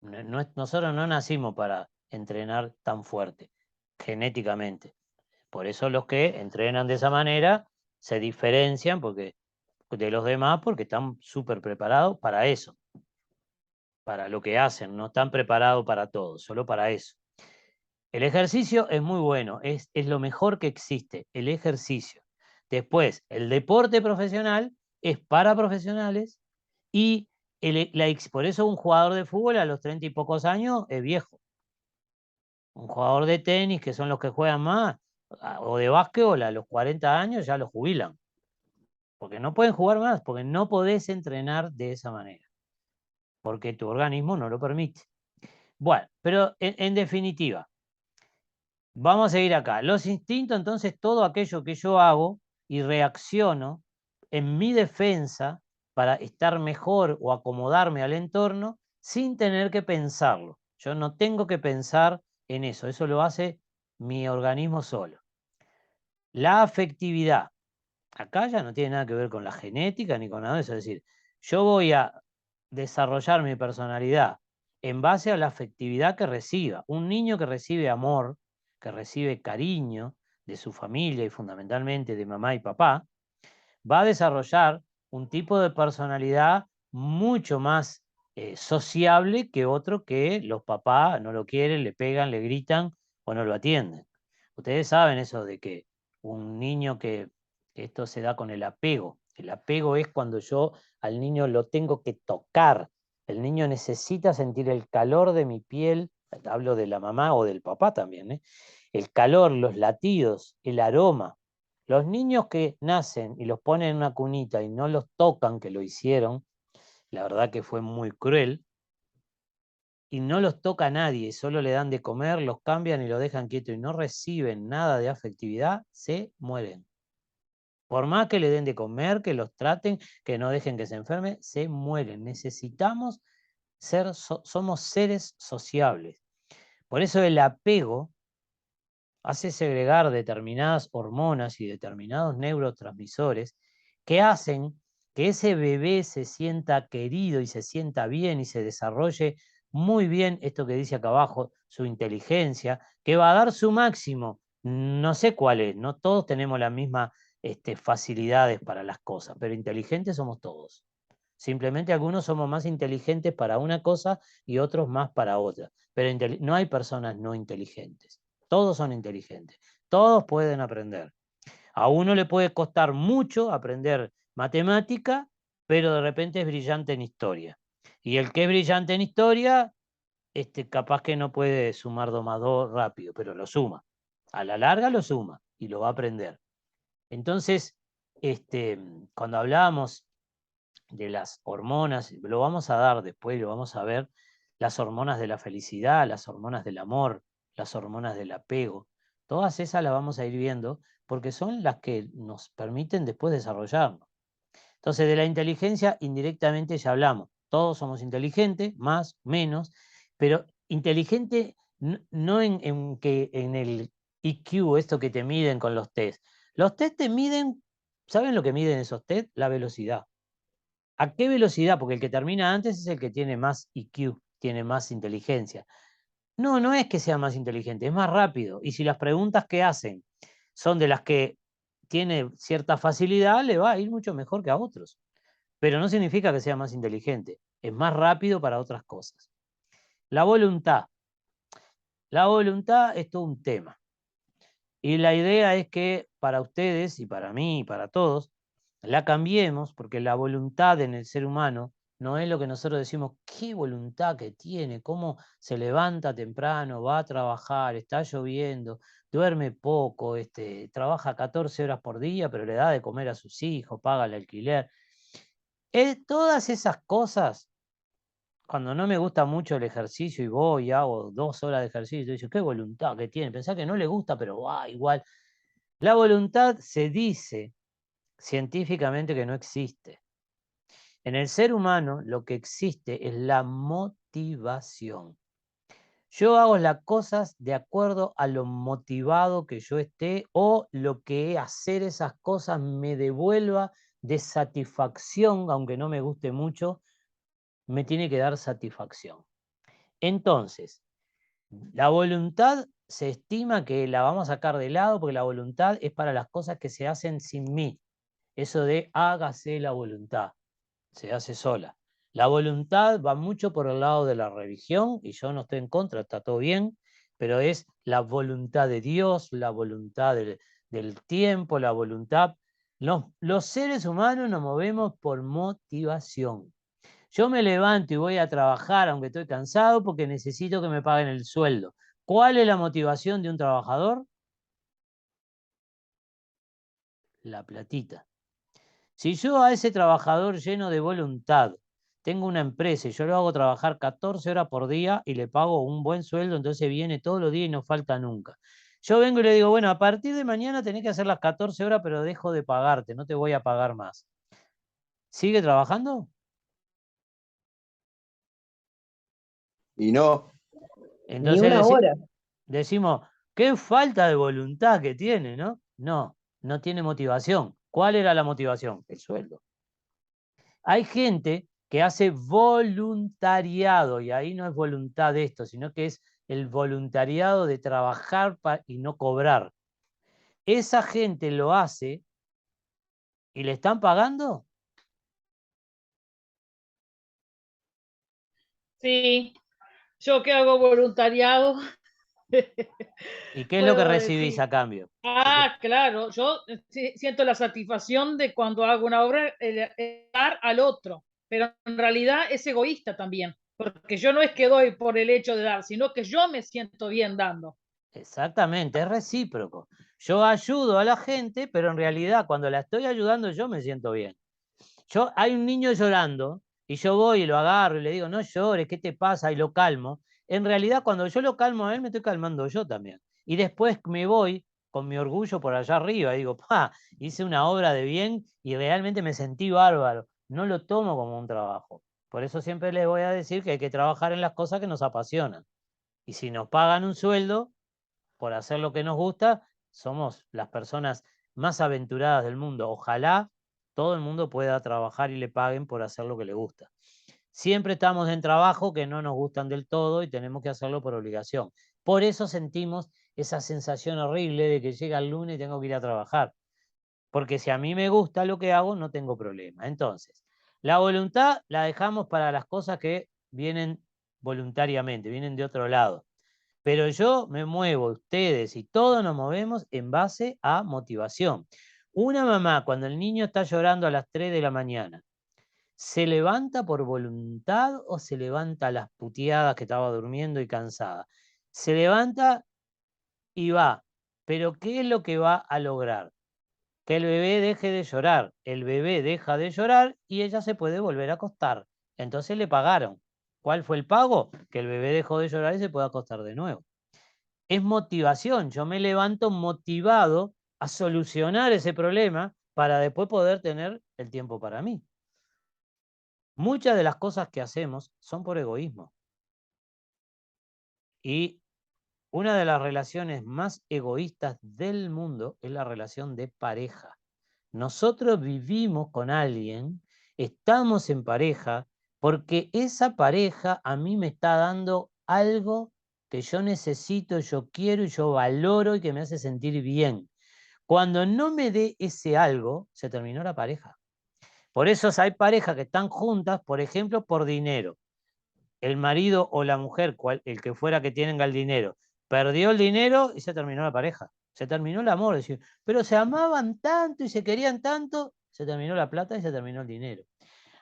Speaker 1: Nosotros no nacimos para entrenar tan fuerte, genéticamente. Por eso los que entrenan de esa manera se diferencian de los demás porque están súper preparados para eso, para lo que hacen, no están preparados para todo, solo para eso. El ejercicio es muy bueno, es lo mejor que existe, el ejercicio. Después, el deporte profesional es para profesionales y por eso un jugador de fútbol a los 30 y pocos años es viejo. Un jugador de tenis, que son los que juegan más, o de básquetbol, a los 40 años ya lo jubilan. Porque no pueden jugar más, porque no podés entrenar de esa manera. Porque tu organismo no lo permite. Bueno, pero en definitiva, vamos a seguir acá. Los instintos, entonces, todo aquello que yo hago y reacciono en mi defensa para estar mejor o acomodarme al entorno sin tener que pensarlo. Yo no tengo que pensar en eso lo hace mi organismo solo. La afectividad, acá ya no tiene nada que ver con la genética ni con nada de eso, es decir, yo voy a desarrollar mi personalidad en base a la afectividad que reciba. Un niño que recibe amor, que recibe cariño de su familia y fundamentalmente de mamá y papá, va a desarrollar un tipo de personalidad mucho más sociable que otro que los papás no lo quieren, le pegan, le gritan o no lo atienden. Ustedes saben eso de que un niño que esto se da con el apego. El apego es cuando yo al niño lo tengo que tocar. El niño necesita sentir el calor de mi piel, hablo de la mamá o del papá también, ¿eh? El calor, los latidos, el aroma. Los niños que nacen y los ponen en una cunita y no los tocan, que lo hicieron, la verdad que fue muy cruel, y no los toca nadie, solo le dan de comer, los cambian y los dejan quietos y no reciben nada de afectividad, se mueren. Por más que le den de comer, que los traten, que no dejen que se enferme, se mueren. Necesitamos somos seres sociables. Por eso el apego hace segregar determinadas hormonas y determinados neurotransmisores que hacen que ese bebé se sienta querido y se sienta bien y se desarrolle muy bien esto que dice acá abajo, su inteligencia, que va a dar su máximo. No sé cuál es, no todos tenemos las mismas facilidades para las cosas, pero inteligentes somos todos. Simplemente algunos somos más inteligentes para una cosa y otros más para otra. Pero no hay personas no inteligentes. Todos son inteligentes. Todos pueden aprender. A uno le puede costar mucho aprender matemática, pero de repente es brillante en historia. Y el que es brillante en historia, capaz que no puede sumar 2 más 2 rápido, pero lo suma. A la larga lo suma y lo va a aprender. Entonces, cuando hablábamos de las hormonas, lo vamos a dar después, lo vamos a ver, las hormonas de la felicidad, las hormonas del amor, las hormonas del apego, todas esas las vamos a ir viendo porque son las que nos permiten después desarrollarnos. Entonces, de la inteligencia indirectamente ya hablamos, todos somos inteligentes, más, menos, pero inteligente no en el IQ, esto que te miden con los test. Los test te miden, ¿saben lo que miden esos test? La velocidad. ¿A qué velocidad? Porque el que termina antes es el que tiene más IQ, tiene más inteligencia. No es que sea más inteligente, es más rápido. Y si las preguntas que hacen son de las que tiene cierta facilidad, le va a ir mucho mejor que a otros. Pero no significa que sea más inteligente, es más rápido para otras cosas. La voluntad. La voluntad es todo un tema. Y la idea es que para ustedes y para mí y para todos, la cambiemos porque la voluntad en el ser humano no es lo que nosotros decimos, qué voluntad que tiene, cómo se levanta temprano, va a trabajar, está lloviendo, duerme poco, trabaja 14 horas por día, pero le da de comer a sus hijos, paga el alquiler. Todas esas cosas, cuando no me gusta mucho el ejercicio y voy y hago 2 horas de ejercicio, y digo, qué voluntad que tiene, pensá que no le gusta, pero va igual. La voluntad se dice científicamente que no existe. En el ser humano lo que existe es la motivación. Yo hago las cosas de acuerdo a lo motivado que yo esté o lo que hacer esas cosas me devuelva de satisfacción, aunque no me guste mucho, me tiene que dar satisfacción. Entonces, la voluntad se estima que la vamos a sacar de lado porque la voluntad es para las cosas que se hacen sin mí. Eso de hágase la voluntad, se hace sola. La voluntad va mucho por el lado de la religión y yo no estoy en contra, está todo bien, pero es la voluntad de Dios, la voluntad del tiempo, la voluntad. Los seres humanos nos movemos por motivación. Yo me levanto y voy a trabajar aunque estoy cansado porque necesito que me paguen el sueldo. ¿Cuál es la motivación de un trabajador? La platita. Si yo a ese trabajador lleno de voluntad tengo una empresa y yo lo hago trabajar 14 horas por día y le pago un buen sueldo, entonces viene todos los días y no falta nunca. Yo vengo y le digo, bueno, a partir de mañana tenés que hacer las 14 horas, pero dejo de pagarte, no te voy a pagar más. ¿Sigue trabajando?
Speaker 2: Y no,
Speaker 4: Ni
Speaker 1: Entonces
Speaker 4: una hora.
Speaker 1: decimos, qué falta de voluntad que tiene, ¿no? No, no tiene motivación. ¿Cuál era la motivación? El sueldo. Hay gente que hace voluntariado, y ahí no es voluntad de esto, sino que es el voluntariado de trabajar y no cobrar. Esa gente lo hace y le están pagando.
Speaker 3: Sí, yo que hago voluntariado,
Speaker 1: ¿Y qué es lo que
Speaker 3: puedo
Speaker 1: recibís
Speaker 3: decir,
Speaker 1: a cambio?
Speaker 3: claro, yo siento la satisfacción de cuando hago una obra, el dar al otro, pero en realidad es egoísta también, porque yo no es que doy por el hecho de dar, sino que yo me siento bien dando.
Speaker 1: Exactamente, es recíproco. Yo ayudo a la gente, pero en realidad cuando la estoy ayudando yo me siento bien. Hay un niño llorando y yo voy y lo agarro y le digo, no llores, ¿qué te pasa? Y lo calmo. En realidad, cuando yo lo calmo a él, me estoy calmando yo también. Y después me voy con mi orgullo por allá arriba y digo, hice una obra de bien y realmente me sentí bárbaro. No lo tomo como un trabajo. Por eso siempre les voy a decir que hay que trabajar en las cosas que nos apasionan. Y si nos pagan un sueldo por hacer lo que nos gusta, somos las personas más aventuradas del mundo. Ojalá todo el mundo pueda trabajar y le paguen por hacer lo que le gusta. Siempre estamos en trabajo que no nos gustan del todo y tenemos que hacerlo por obligación. Por eso sentimos esa sensación horrible de que llega el lunes y tengo que ir a trabajar. Porque si a mí me gusta lo que hago, no tengo problema. Entonces, la voluntad la dejamos para las cosas que vienen voluntariamente, vienen de otro lado. Pero yo me muevo, ustedes y todos nos movemos en base a motivación. Una mamá, cuando el niño está llorando a las 3 de la mañana, ¿se levanta por voluntad o se levanta a las puteadas que estaba durmiendo y cansada? Se levanta y va. Pero ¿qué es lo que va a lograr? Que el bebé deje de llorar. El bebé deja de llorar y ella se puede volver a acostar. Entonces le pagaron. ¿Cuál fue el pago? Que el bebé dejó de llorar y se puede acostar de nuevo. Es motivación. Yo me levanto motivado a solucionar ese problema para después poder tener el tiempo para mí. Muchas de las cosas que hacemos son por egoísmo. Y una de las relaciones más egoístas del mundo es la relación de pareja. Nosotros vivimos con alguien, estamos en pareja, porque esa pareja a mí me está dando algo que yo necesito, yo quiero y yo valoro y que me hace sentir bien. Cuando no me dé ese algo, se terminó la pareja. Por eso hay parejas que están juntas, por ejemplo, por dinero. El marido o la mujer, el que fuera que tenga el dinero, perdió el dinero y se terminó la pareja. Se terminó el amor. Es decir, pero se amaban tanto y se querían tanto, se terminó la plata y se terminó el dinero.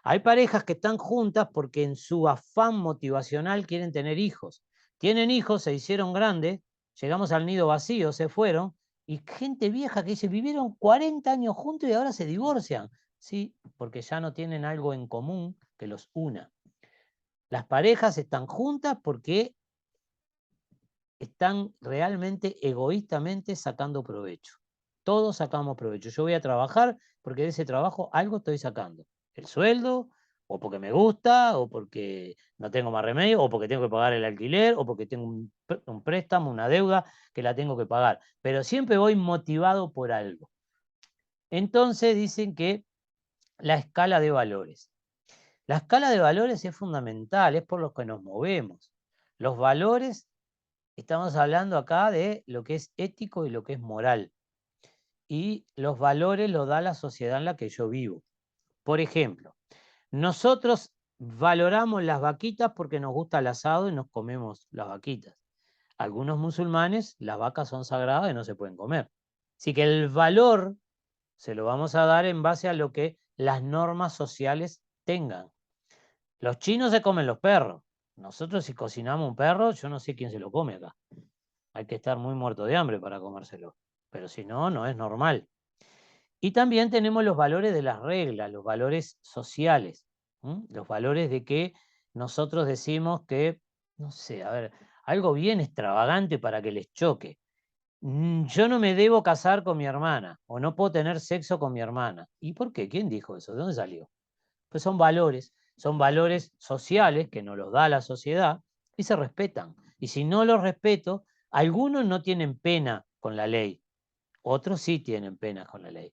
Speaker 1: Hay parejas que están juntas porque en su afán motivacional quieren tener hijos. Tienen hijos, se hicieron grandes, llegamos al nido vacío, se fueron, y gente vieja que dice, vivieron 40 años juntos y ahora se divorcian. Sí, porque ya no tienen algo en común que los una. Las parejas están juntas porque están realmente egoístamente sacando provecho. Todos sacamos provecho. Yo voy a trabajar porque de ese trabajo algo estoy sacando. El sueldo o porque me gusta, o porque no tengo más remedio, o porque tengo que pagar el alquiler, o porque tengo un préstamo, una deuda que la tengo que pagar. Pero siempre voy motivado por algo. Entonces dicen que la escala de valores. La escala de valores es fundamental, es por lo que nos movemos. Los valores, estamos hablando acá de lo que es ético y lo que es moral. Y los valores los da la sociedad en la que yo vivo. Por ejemplo, nosotros valoramos las vaquitas porque nos gusta el asado y nos comemos las vaquitas. Algunos musulmanes, las vacas son sagradas y no se pueden comer. Así que el valor se lo vamos a dar en base a lo que las normas sociales tengan. Los chinos se comen los perros. Nosotros si cocinamos un perro, yo no sé quién se lo come acá. Hay que estar muy muerto de hambre para comérselo. Pero si no, no es normal. Y también tenemos los valores de las reglas, los valores sociales. Los valores de que nosotros decimos que, no sé, a ver, algo bien extravagante para que les choque. Yo no me debo casar con mi hermana o no puedo tener sexo con mi hermana. ¿Y por qué? ¿Quién dijo eso? ¿De dónde salió? Pues son valores sociales que nos los da la sociedad y se respetan. Y si no los respeto, algunos no tienen pena con la ley, otros sí tienen pena con la ley.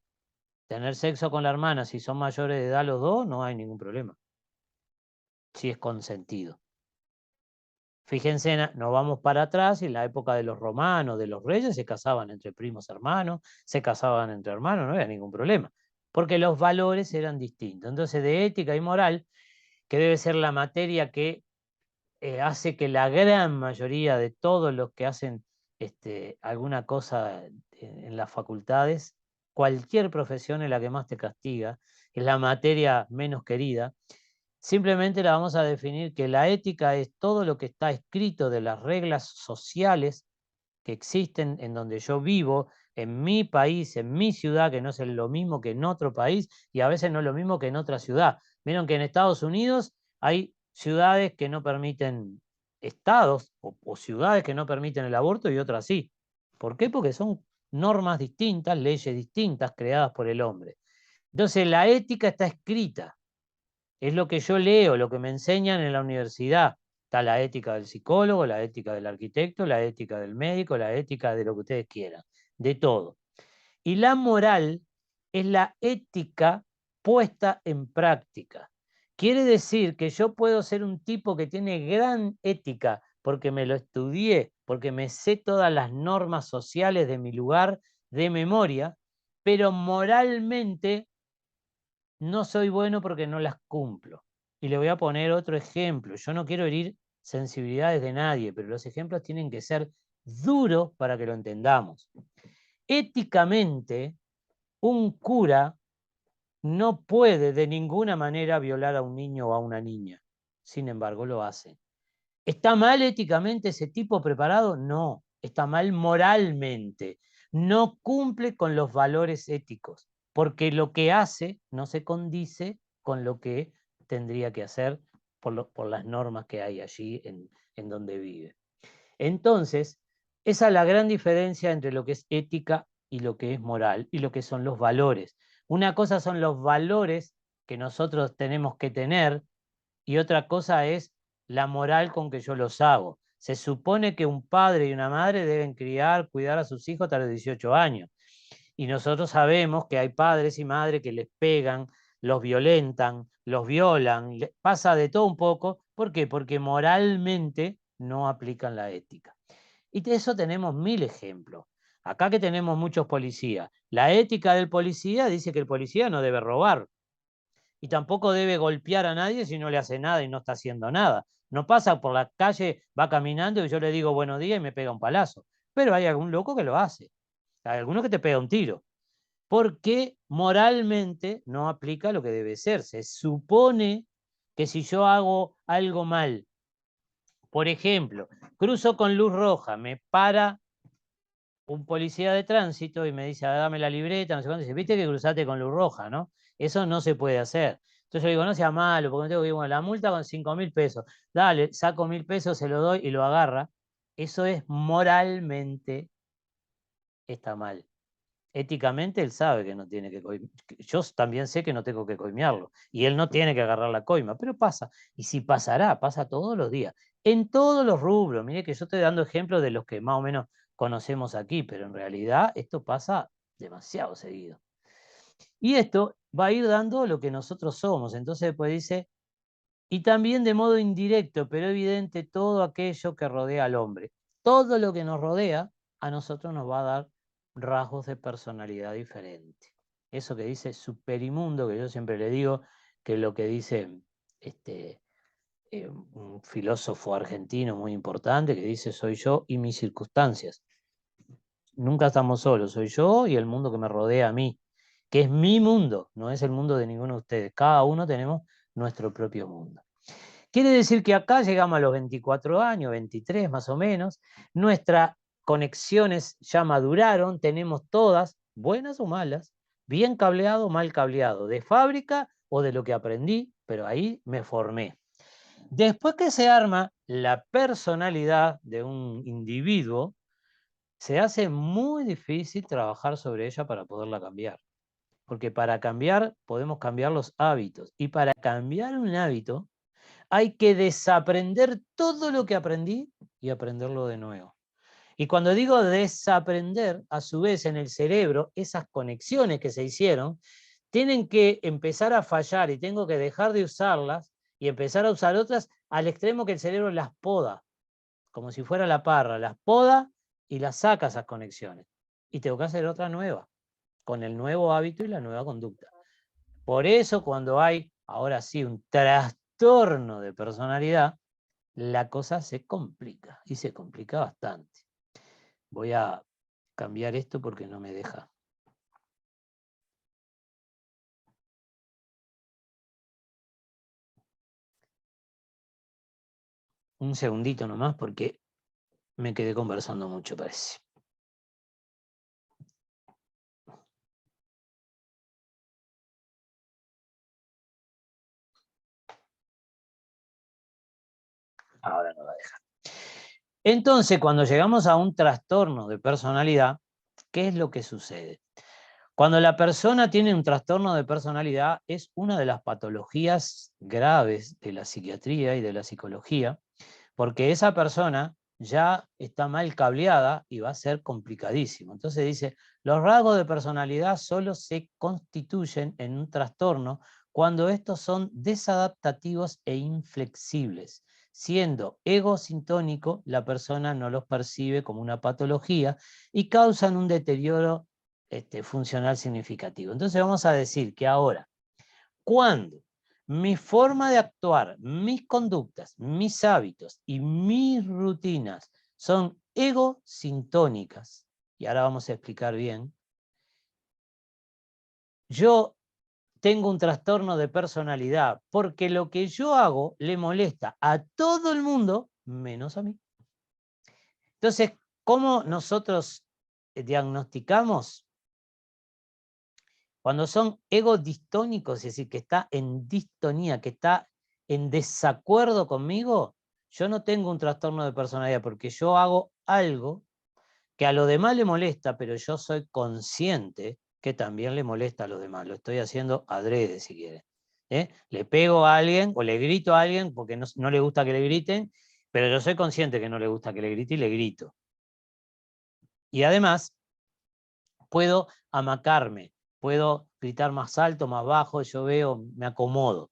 Speaker 1: Tener sexo con la hermana, si son mayores de edad los dos, no hay ningún problema. Si es consentido. Fíjense, nos vamos para atrás y en la época de los romanos, de los reyes, se casaban entre primos hermanos, se casaban entre hermanos, no había ningún problema, porque los valores eran distintos. Entonces, de ética y moral, que debe ser la materia que hace que la gran mayoría de todos los que hacen alguna cosa en las facultades, cualquier profesión es la que más te castiga, es la materia menos querida. Simplemente la vamos a definir que la ética es todo lo que está escrito de las reglas sociales que existen en donde yo vivo, en mi país, en mi ciudad, que no es lo mismo que en otro país y a veces no es lo mismo que en otra ciudad. Vieron que en Estados Unidos hay ciudades que no permiten, estados o ciudades que no permiten el aborto y otras sí. ¿Por qué? Porque son normas distintas, leyes distintas creadas por el hombre. Entonces la ética está escrita. Es lo que yo leo, lo que me enseñan en la universidad. Está la ética del psicólogo, la ética del arquitecto, la ética del médico, la ética de lo que ustedes quieran, de todo. Y la moral es la ética puesta en práctica. Quiere decir que yo puedo ser un tipo que tiene gran ética porque me lo estudié, porque me sé todas las normas sociales de mi lugar de memoria, pero moralmente no soy bueno porque no las cumplo. Y le voy a poner otro ejemplo. Yo no quiero herir sensibilidades de nadie, pero los ejemplos tienen que ser duros para que lo entendamos. Éticamente, un cura no puede de ninguna manera violar a un niño o a una niña. Sin embargo, lo hace. ¿Está mal éticamente ese tipo preparado? No. Está mal moralmente. No cumple con los valores éticos, porque lo que hace no se condice con lo que tendría que hacer por las normas que hay allí en donde vive. Entonces, esa es la gran diferencia entre lo que es ética y lo que es moral y lo que son los valores. Una cosa son los valores que nosotros tenemos que tener y otra cosa es la moral con que yo los hago. Se supone que un padre y una madre deben cuidar a sus hijos hasta los 18 años. Y nosotros sabemos que hay padres y madres que les pegan, los violentan, los violan, pasa de todo un poco. ¿Por qué? Porque moralmente no aplican la ética. Y de eso tenemos 1000 ejemplos. Acá que tenemos muchos policías. La ética del policía dice que el policía no debe robar. Y tampoco debe golpear a nadie si no le hace nada y no está haciendo nada. No pasa por la calle, va caminando y yo le digo buenos días y me pega un palazo. Pero hay algún loco que lo hace. Hay alguno que te pega un tiro. Porque moralmente no aplica lo que debe ser. Se supone que si yo hago algo mal, por ejemplo, cruzo con luz roja, me para un policía de tránsito y me dice, dame la libreta, no sé cuánto, dice, viste que cruzaste con luz roja, ¿no? Eso no se puede hacer. Entonces yo digo, no sea malo, porque no tengo que ir, bueno, la multa con 5.000 pesos. Dale, saco 1.000 pesos, se lo doy y lo agarra. Eso es moralmente, está mal. Éticamente él sabe que no tiene que coimearlo. Yo también sé que no tengo que coimearlo. Y él no tiene que agarrar la coima, pero pasa. Y si pasará, pasa todos los días. En todos los rubros. Mire que yo estoy dando ejemplos de los que más o menos conocemos aquí, pero en realidad esto pasa demasiado seguido. Y esto va a ir dando lo que nosotros somos. Entonces después dice, y también de modo indirecto, pero evidente, todo aquello que rodea al hombre. Todo lo que nos rodea a nosotros nos va a dar rasgos de personalidad diferente. Eso que dice superimundo, que yo siempre le digo, que es lo que dice un filósofo argentino muy importante, que dice soy yo y mis circunstancias. Nunca estamos solos, soy yo y el mundo que me rodea a mí, que es mi mundo, no es el mundo de ninguno de ustedes. Cada uno tenemos nuestro propio mundo. Quiere decir que acá llegamos a los 24 años, 23 más o menos, nuestras conexiones ya maduraron, tenemos todas, buenas o malas, bien cableado o mal cableado, de fábrica o de lo que aprendí, pero ahí me formé. Después que se arma la personalidad de un individuo, se hace muy difícil trabajar sobre ella para poderla cambiar. Porque para cambiar podemos cambiar los hábitos. Y para cambiar un hábito hay que desaprender todo lo que aprendí y aprenderlo de nuevo. Y cuando digo desaprender, a su vez en el cerebro, esas conexiones que se hicieron, tienen que empezar a fallar y tengo que dejar de usarlas y empezar a usar otras al extremo que el cerebro las poda, como si fuera la parra, las poda y las saca esas conexiones. Y tengo que hacer otra nueva, con el nuevo hábito y la nueva conducta. Por eso cuando hay, ahora sí, un trastorno de personalidad, la cosa se complica y se complica bastante. Voy a cambiar esto porque no me deja. Un segundito nomás porque me quedé conversando mucho, parece. Ahora no la deja. Entonces, cuando llegamos a un trastorno de personalidad, ¿qué es lo que sucede? Cuando la persona tiene un trastorno de personalidad, es una de las patologías graves de la psiquiatría y de la psicología, porque esa persona ya está mal cableada y va a ser complicadísimo. Entonces dice, los rasgos de personalidad solo se constituyen en un trastorno cuando estos son desadaptativos e inflexibles. Siendo egosintónico, la persona no los percibe como una patología y causan un deterioro funcional significativo. Entonces vamos a decir que ahora, cuando mi forma de actuar, mis conductas, mis hábitos y mis rutinas son egosintónicas, y ahora vamos a explicar bien, yo tengo un trastorno de personalidad porque lo que yo hago le molesta a todo el mundo menos a mí. Entonces, ¿cómo nosotros diagnosticamos? Cuando son egodistónicos, es decir, que está en distonía, que está en desacuerdo conmigo, yo no tengo un trastorno de personalidad porque yo hago algo que a los demás le molesta, pero yo soy consciente que también le molesta a los demás. Lo estoy haciendo adrede, si quieren. Le pego a alguien o le grito a alguien porque no le gusta que le griten, pero yo soy consciente que no le gusta que le grite y le grito. Y además, puedo amacarme, puedo gritar más alto, más bajo, yo veo, me acomodo.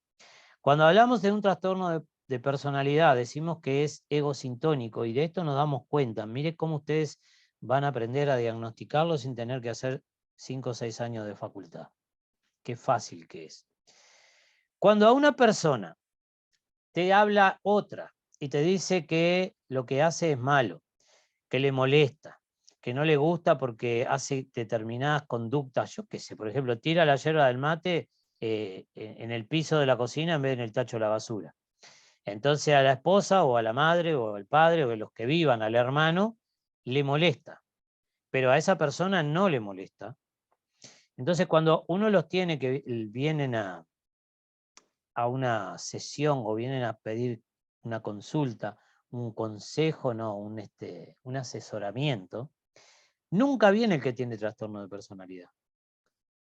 Speaker 1: Cuando hablamos de un trastorno de personalidad, decimos que es egosintónico y de esto nos damos cuenta. Mire cómo ustedes van a aprender a diagnosticarlo sin tener que hacer 5 o 6 años de facultad. Qué fácil que es. Cuando a una persona te habla otra y te dice que lo que hace es malo, que le molesta, que no le gusta porque hace determinadas conductas, yo qué sé, por ejemplo, tira la yerba del mate en el piso de la cocina en vez de en el tacho de la basura. Entonces a la esposa o a la madre o al padre o a los que vivan, al hermano, le molesta, pero a esa persona no le molesta. Entonces cuando uno los tiene que vienen a una sesión o vienen a pedir una consulta, un consejo, no, un asesoramiento, Nunca viene el que tiene trastorno de personalidad.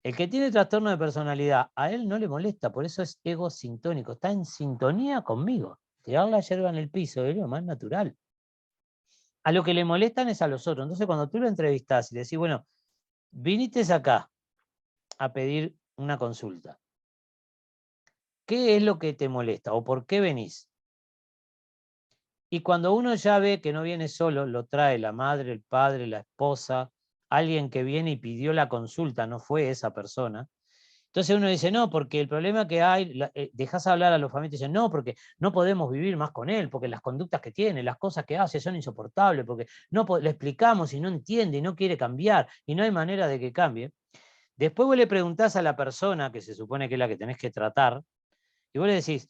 Speaker 1: El que tiene trastorno de personalidad, a él no le molesta, por eso es egosintónico, está en sintonía conmigo. Tirar la yerba en el piso es lo más natural. A lo que le molestan es a los otros. Entonces, cuando tú lo entrevistas y le decís, bueno, viniste acá a pedir una consulta, ¿qué es lo que te molesta o por qué venís? Y cuando uno ya ve que no viene solo, lo trae la madre, el padre, la esposa, alguien que viene y pidió la consulta, no fue esa persona. Entonces uno dice, no, porque el problema que hay, dejas hablar a los familiares y dicen, no, porque no podemos vivir más con él, porque las conductas que tiene, las cosas que hace son insoportables, porque no le explicamos y no entiende y no quiere cambiar y no hay manera de que cambie. Después vos le preguntás a la persona, que se supone que es la que tenés que tratar, y vos le decís,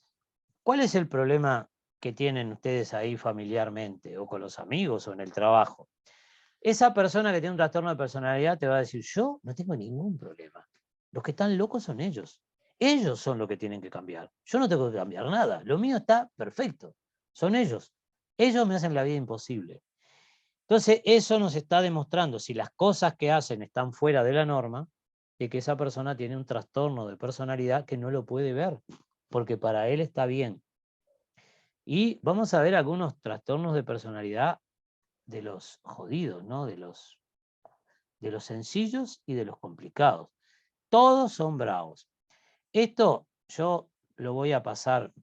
Speaker 1: ¿cuál es el problema que tienen ustedes ahí familiarmente, o con los amigos, o en el trabajo? Esa persona que tiene un trastorno de personalidad te va a decir, yo no tengo ningún problema. Los que están locos son ellos. Ellos son los que tienen que cambiar. Yo no tengo que cambiar nada. Lo mío está perfecto. Son ellos. Ellos me hacen la vida imposible. Entonces, eso nos está demostrando, si las cosas que hacen están fuera de la norma, de que esa persona tiene un trastorno de personalidad que no lo puede ver, porque para él está bien. Y vamos a ver algunos trastornos de personalidad de los jodidos, ¿no? De los sencillos y de los complicados. Todos son bravos. Esto yo lo voy a pasar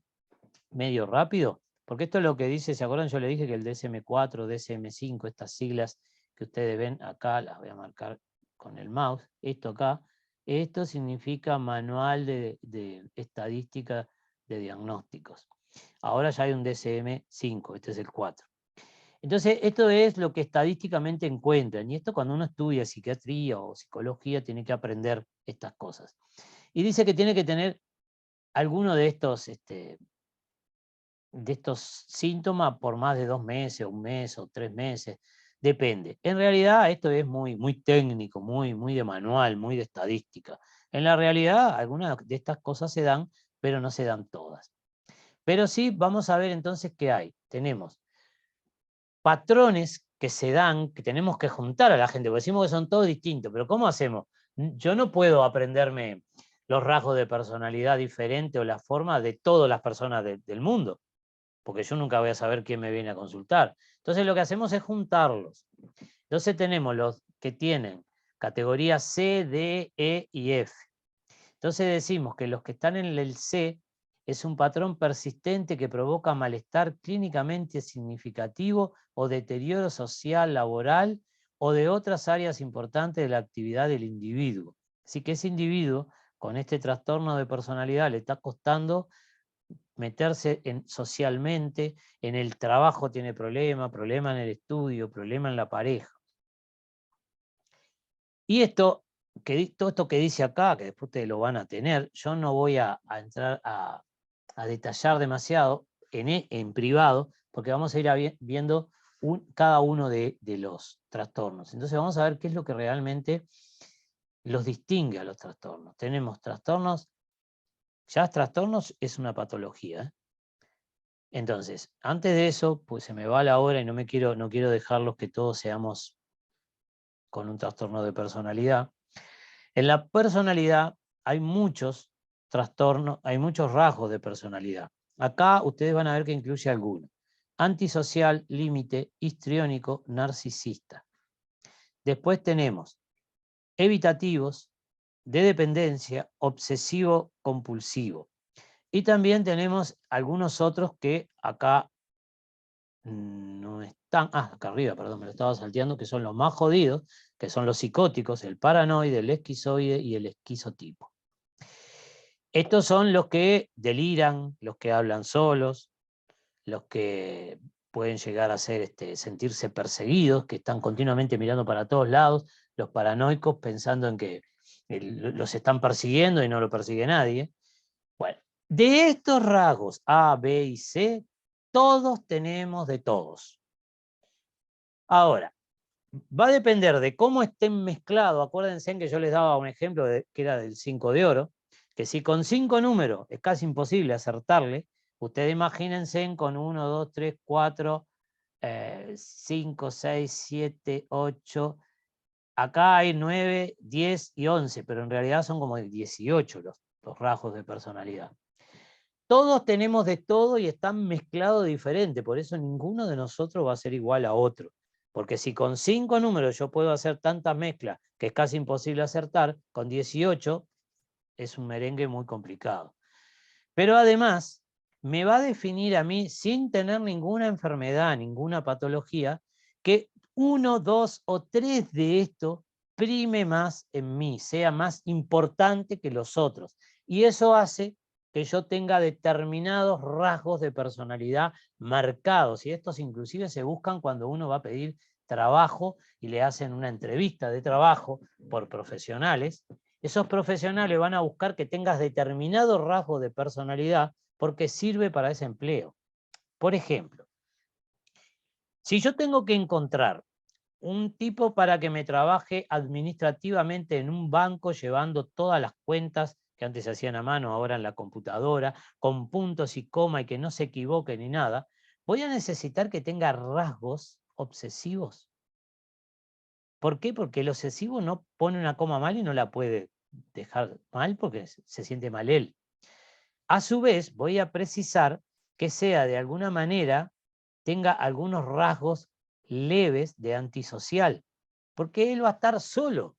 Speaker 1: medio rápido, porque esto es lo que dice, ¿se acuerdan? Yo le dije que el DSM-4, DSM-5, estas siglas que ustedes ven acá, las voy a marcar con el mouse, esto acá, esto significa Manual de Estadística de Diagnósticos. Ahora ya hay un DSM-5, este es el 4. Entonces, esto es lo que estadísticamente encuentran, y esto cuando uno estudia psiquiatría o psicología tiene que aprender estas cosas. Y dice que tiene que tener alguno de estos síntomas por más de 2 meses, 1 mes o 3 meses, depende. En realidad esto es muy, muy técnico, muy de manual, muy de estadística. En la realidad algunas de estas cosas se dan, pero no se dan todas. Pero sí, vamos a ver entonces qué hay. Tenemos patrones que se dan, que tenemos que juntar a la gente, porque decimos que son todos distintos, pero ¿cómo hacemos? Yo no puedo aprenderme los rasgos de personalidad diferente o la forma de todas las personas del mundo, porque yo nunca voy a saber quién me viene a consultar. Entonces lo que hacemos es juntarlos. Entonces tenemos los que tienen categoría C, D, E y F. Entonces decimos que los que están en el C es un patrón persistente que provoca malestar clínicamente significativo o deterioro social, laboral o de otras áreas importantes de la actividad del individuo. Así que ese individuo con este trastorno de personalidad le está costando meterse socialmente, en el trabajo tiene problema en el estudio, problema en la pareja. Y todo esto que dice acá, que después ustedes lo van a tener, yo no voy a entrar a detallar demasiado en privado, porque vamos a ir viendo cada uno de los trastornos. Entonces vamos a ver qué es lo que realmente los distingue a los trastornos. Tenemos trastornos, ya trastornos es una patología, ¿eh? Entonces, antes de eso, pues se me va la hora y no quiero dejarlos que todos seamos con un trastorno de personalidad. En la personalidad hay muchos trastornos, hay muchos rasgos de personalidad. Acá ustedes van a ver que incluye algunos. Antisocial, límite, histriónico, narcisista. Después tenemos evitativos, de dependencia, obsesivo, compulsivo. Y también tenemos algunos otros que acá no están, acá arriba, perdón, me lo estaba salteando, que son los más jodidos, que son los psicóticos, el paranoide, el esquizoide y el esquizotipo. Estos son los que deliran, los que hablan solos, los que pueden llegar a sentirse perseguidos, que están continuamente mirando para todos lados, los paranoicos pensando en que los están persiguiendo y no lo persigue nadie. Bueno, de estos rasgos A, B y C, todos tenemos de todos. Ahora, va a depender de cómo estén mezclados. Acuérdense que yo les daba un ejemplo que era del 5 de oro, que si con 5 números es casi imposible acertarle, ustedes imagínense con 1, 2, 3, 4, 5, 6, 7, 8, acá hay 9, 10 y 11, pero en realidad son como 18 los rasgos de personalidad. Todos tenemos de todo y están mezclados diferente, por eso ninguno de nosotros va a ser igual a otro. Porque si con 5 números yo puedo hacer tanta mezcla que es casi imposible acertar, con 18 es un merengue muy complicado. Pero además me va a definir a mí, sin tener ninguna enfermedad, ninguna patología, que 1, 2 o 3 de esto prime más en mí, sea más importante que los otros. Y eso hace que yo tenga determinados rasgos de personalidad marcados, y estos inclusive se buscan cuando uno va a pedir trabajo y le hacen una entrevista de trabajo por profesionales. Esos profesionales van a buscar que tengas determinados rasgos de personalidad porque sirve para ese empleo. Por ejemplo, si yo tengo que encontrar un tipo para que me trabaje administrativamente en un banco llevando todas las cuentas que antes se hacían a mano, ahora en la computadora, con puntos y coma y que no se equivoque ni nada, voy a necesitar que tenga rasgos obsesivos. ¿Por qué? Porque el obsesivo no pone una coma mal y no la puede dejar mal porque se siente mal él. A su vez, voy a precisar que sea de alguna manera, tenga algunos rasgos leves de antisocial, porque él va a estar solo.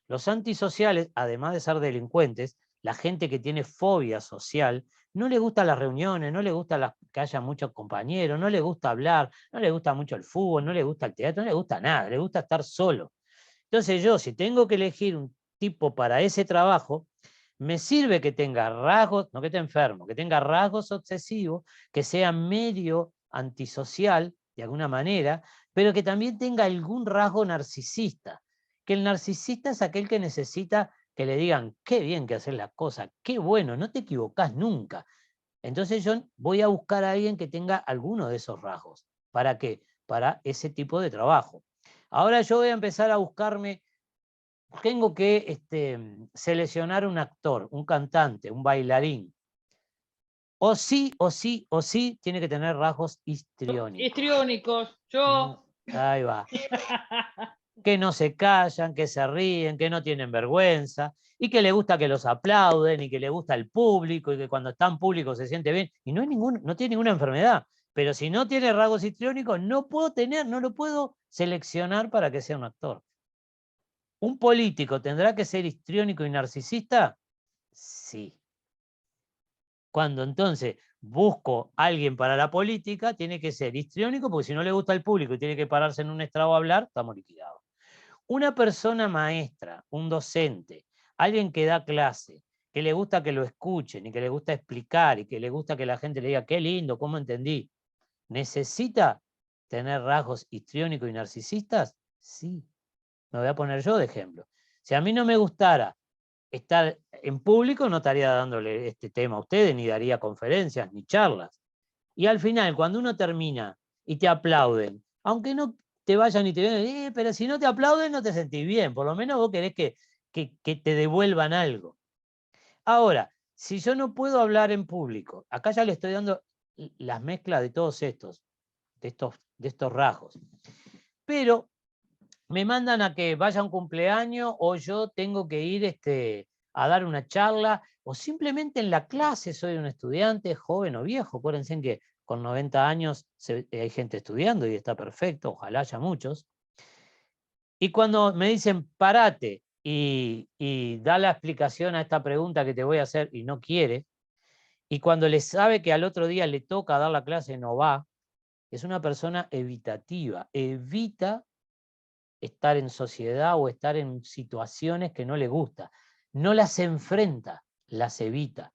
Speaker 1: Los antisociales, además de ser delincuentes, la gente que tiene fobia social, no le gustan las reuniones, no le gusta que haya muchos compañeros, no le gusta hablar, no le gusta mucho el fútbol, no le gusta el teatro, no le gusta nada, le gusta estar solo. Entonces yo, si tengo que elegir un tipo para ese trabajo, me sirve que tenga rasgos, no que esté enfermo, que tenga rasgos obsesivos, que sea medio antisocial de alguna manera, pero que también tenga algún rasgo narcisista. Que el narcisista es aquel que necesita que le digan, qué bien que haces las cosas, qué bueno, no te equivocás nunca. Entonces yo voy a buscar a alguien que tenga alguno de esos rasgos. ¿Para qué? Para ese tipo de trabajo. Ahora yo voy a empezar a buscarme, tengo que seleccionar un actor, un cantante, un bailarín. O sí, o sí, o sí, tiene que tener rasgos histriónicos.
Speaker 3: Histriónicos, yo.
Speaker 1: Ahí va. Que no se callan, que se ríen, que no tienen vergüenza, y que le gusta que los aplauden, y que le gusta el público, y que cuando está en público se siente bien, y no tiene ninguna enfermedad. Pero si no tiene rasgos histriónicos, no lo puedo seleccionar para que sea un actor. ¿Un político tendrá que ser histriónico y narcisista? Sí. Cuando entonces busco a alguien para la política, tiene que ser histriónico, porque si no le gusta el público y tiene que pararse en un estrado a hablar, estamos liquidados. Una persona maestra, un docente, alguien que da clase, que le gusta que lo escuchen y que le gusta explicar y que le gusta que la gente le diga, qué lindo, cómo entendí, ¿necesita tener rasgos histriónicos y narcisistas? Sí. Me voy a poner yo de ejemplo. Si a mí no me gustara estar en público, no estaría dándole este tema a ustedes, ni daría conferencias, ni charlas. Y al final, cuando uno termina y te aplauden, aunque no te vayan y te vengan, pero si no te aplauden no te sentís bien, por lo menos vos querés que te devuelvan algo. Ahora, si yo no puedo hablar en público, acá ya le estoy dando las mezclas de todos estos, de estos rasgos. Pero me mandan a que vaya a un cumpleaños o yo tengo que ir a dar una charla o simplemente en la clase soy un estudiante, joven o viejo. Acuérdense en que con 90 años hay gente estudiando y está perfecto, ojalá haya muchos. Y cuando me dicen parate y da la explicación a esta pregunta que te voy a hacer y no quiere, y cuando le sabe que al otro día le toca dar la clase no va, es una persona evitativa, evita estar en sociedad o estar en situaciones que no le gusta. No las enfrenta, las evita.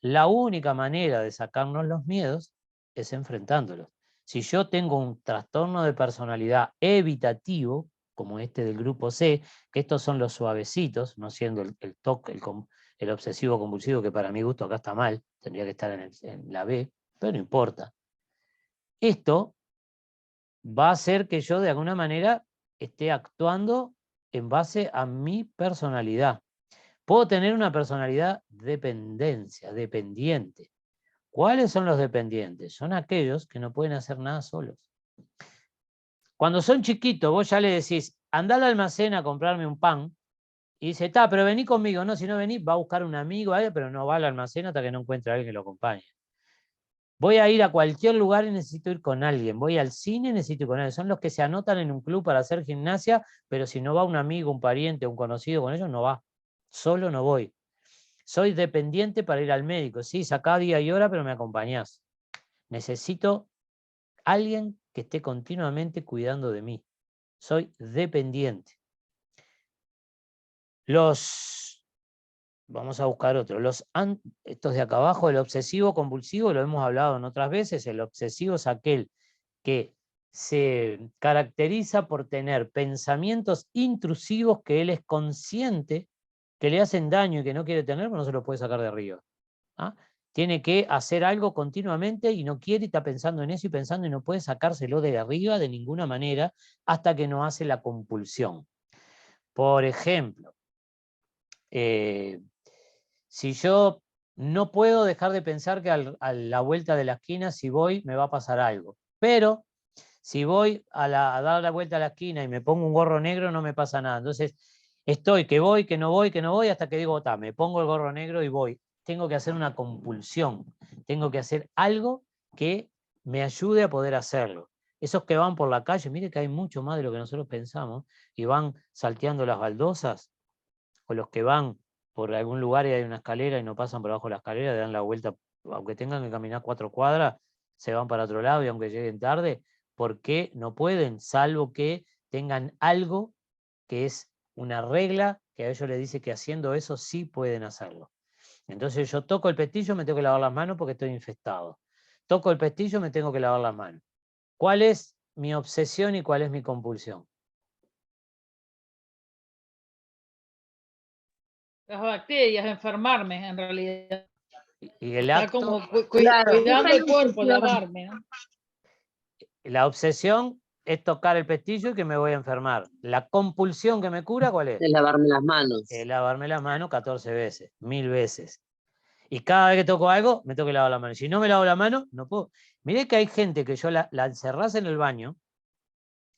Speaker 1: La única manera de sacarnos los miedos es enfrentándolos. Si yo tengo un trastorno de personalidad evitativo, como este del grupo C, que estos son los suavecitos, no siendo el TOC, el obsesivo compulsivo, que para mi gusto acá está mal, tendría que estar en la B, pero no importa. Esto va a hacer que yo de alguna manera esté actuando en base a mi personalidad. Puedo tener una personalidad dependiente. ¿Cuáles son los dependientes? Son aquellos que no pueden hacer nada solos. Cuando son chiquitos, vos ya le decís, anda al almacén a comprarme un pan, y dice, está, pero vení conmigo. No, si no venís, va a buscar un amigo, pero no va al almacén hasta que no encuentre a alguien que lo acompañe. Voy a ir a cualquier lugar y necesito ir con alguien. Voy al cine y necesito ir con alguien. Son los que se anotan en un club para hacer gimnasia, pero si no va un amigo, un pariente, un conocido con ellos, no va. Solo no voy. Soy dependiente para ir al médico. Sí, sacá día y hora, pero me acompañás. Necesito alguien que esté continuamente cuidando de mí. Soy dependiente. Vamos a buscar otro. Estos de acá abajo, el obsesivo compulsivo, lo hemos hablado en otras veces. El obsesivo es aquel que se caracteriza por tener pensamientos intrusivos que él es consciente que le hacen daño y que no quiere tener, pero no se lo puede sacar de arriba. ¿Ah? Tiene que hacer algo continuamente y no quiere y está pensando en eso y pensando y no puede sacárselo de arriba de ninguna manera hasta que no hace la compulsión. Por ejemplo, si yo no puedo dejar de pensar que a la vuelta de la esquina, si voy, me va a pasar algo. Pero si voy a dar la vuelta a la esquina y me pongo un gorro negro, no me pasa nada. Entonces, estoy que voy, que no voy, que no voy, hasta que digo, me pongo el gorro negro y voy. Tengo que hacer una compulsión. Tengo que hacer algo que me ayude a poder hacerlo. Esos que van por la calle, mire que hay mucho más de lo que nosotros pensamos, y van salteando las baldosas, o los que van por algún lugar y hay una escalera y no pasan por abajo de la escalera, le dan la vuelta, aunque tengan que caminar 4 cuadras, se van para otro lado y aunque lleguen tarde, porque no pueden, salvo que tengan algo que es una regla que a ellos les dice que haciendo eso sí pueden hacerlo. Entonces yo toco el pestillo, me tengo que lavar las manos porque estoy infestado. Toco el pestillo, me tengo que lavar las manos. ¿Cuál es mi obsesión y cuál es mi compulsión?
Speaker 3: Las bacterias, enfermarme en realidad.
Speaker 1: Y el
Speaker 3: Está
Speaker 1: acto,
Speaker 3: como
Speaker 4: Claro,
Speaker 3: cuidando
Speaker 4: esa es
Speaker 3: el
Speaker 4: la
Speaker 3: cuerpo,
Speaker 4: obsesión.
Speaker 3: lavarme, ¿no?
Speaker 1: la obsesión es tocar el pestillo y que me voy a enfermar. La compulsión que me cura, ¿cuál es?
Speaker 4: De lavarme las manos.
Speaker 1: Lavarme las manos 14 veces, 1000 veces. Y cada vez que toco algo, me tengo que lavar la mano. Si no me lavo la mano, no puedo. Miré que hay gente que yo la encerrás en el baño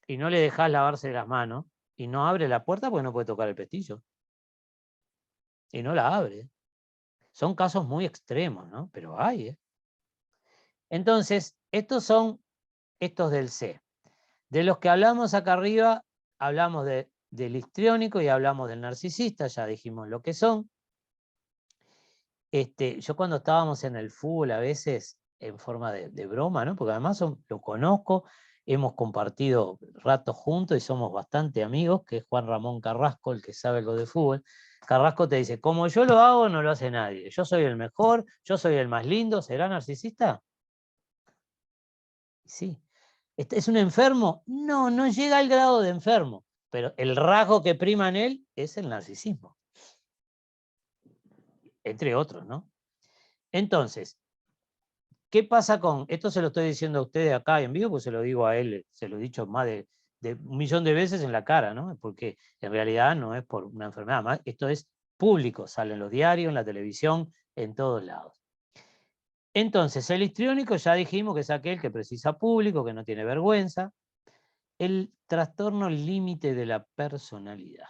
Speaker 1: y no le dejás lavarse las manos y no abre la puerta porque no puede tocar el pestillo. Y no la abre. Son casos muy extremos, ¿no? Pero hay, ¿eh? Entonces, estos son estos del C. De los que hablamos acá arriba, hablamos del histriónico y hablamos del narcisista, ya dijimos lo que son. Yo cuando estábamos en el fútbol a veces en forma de broma, ¿no? Porque además lo conozco, hemos compartido ratos juntos y somos bastante amigos, que es Juan Ramón Carrasco, el que sabe algo de fútbol. Carrasco te dice, como yo lo hago, no lo hace nadie. Yo soy el mejor, yo soy el más lindo. ¿Será narcisista? Sí. ¿Es un enfermo? No, no llega al grado de enfermo, pero el rasgo que prima en él es el narcisismo. Entre otros, ¿no? Entonces, ¿qué pasa con esto? Se lo estoy diciendo a ustedes acá en vivo, pues se lo digo a él, se lo he dicho más de 1.000.000 de veces en la cara, ¿no? Porque en realidad no es por una enfermedad, más esto es público, sale en los diarios, en la televisión, en todos lados. Entonces, el histriónico ya dijimos que es aquel que precisa público, que no tiene vergüenza. El trastorno límite de la personalidad.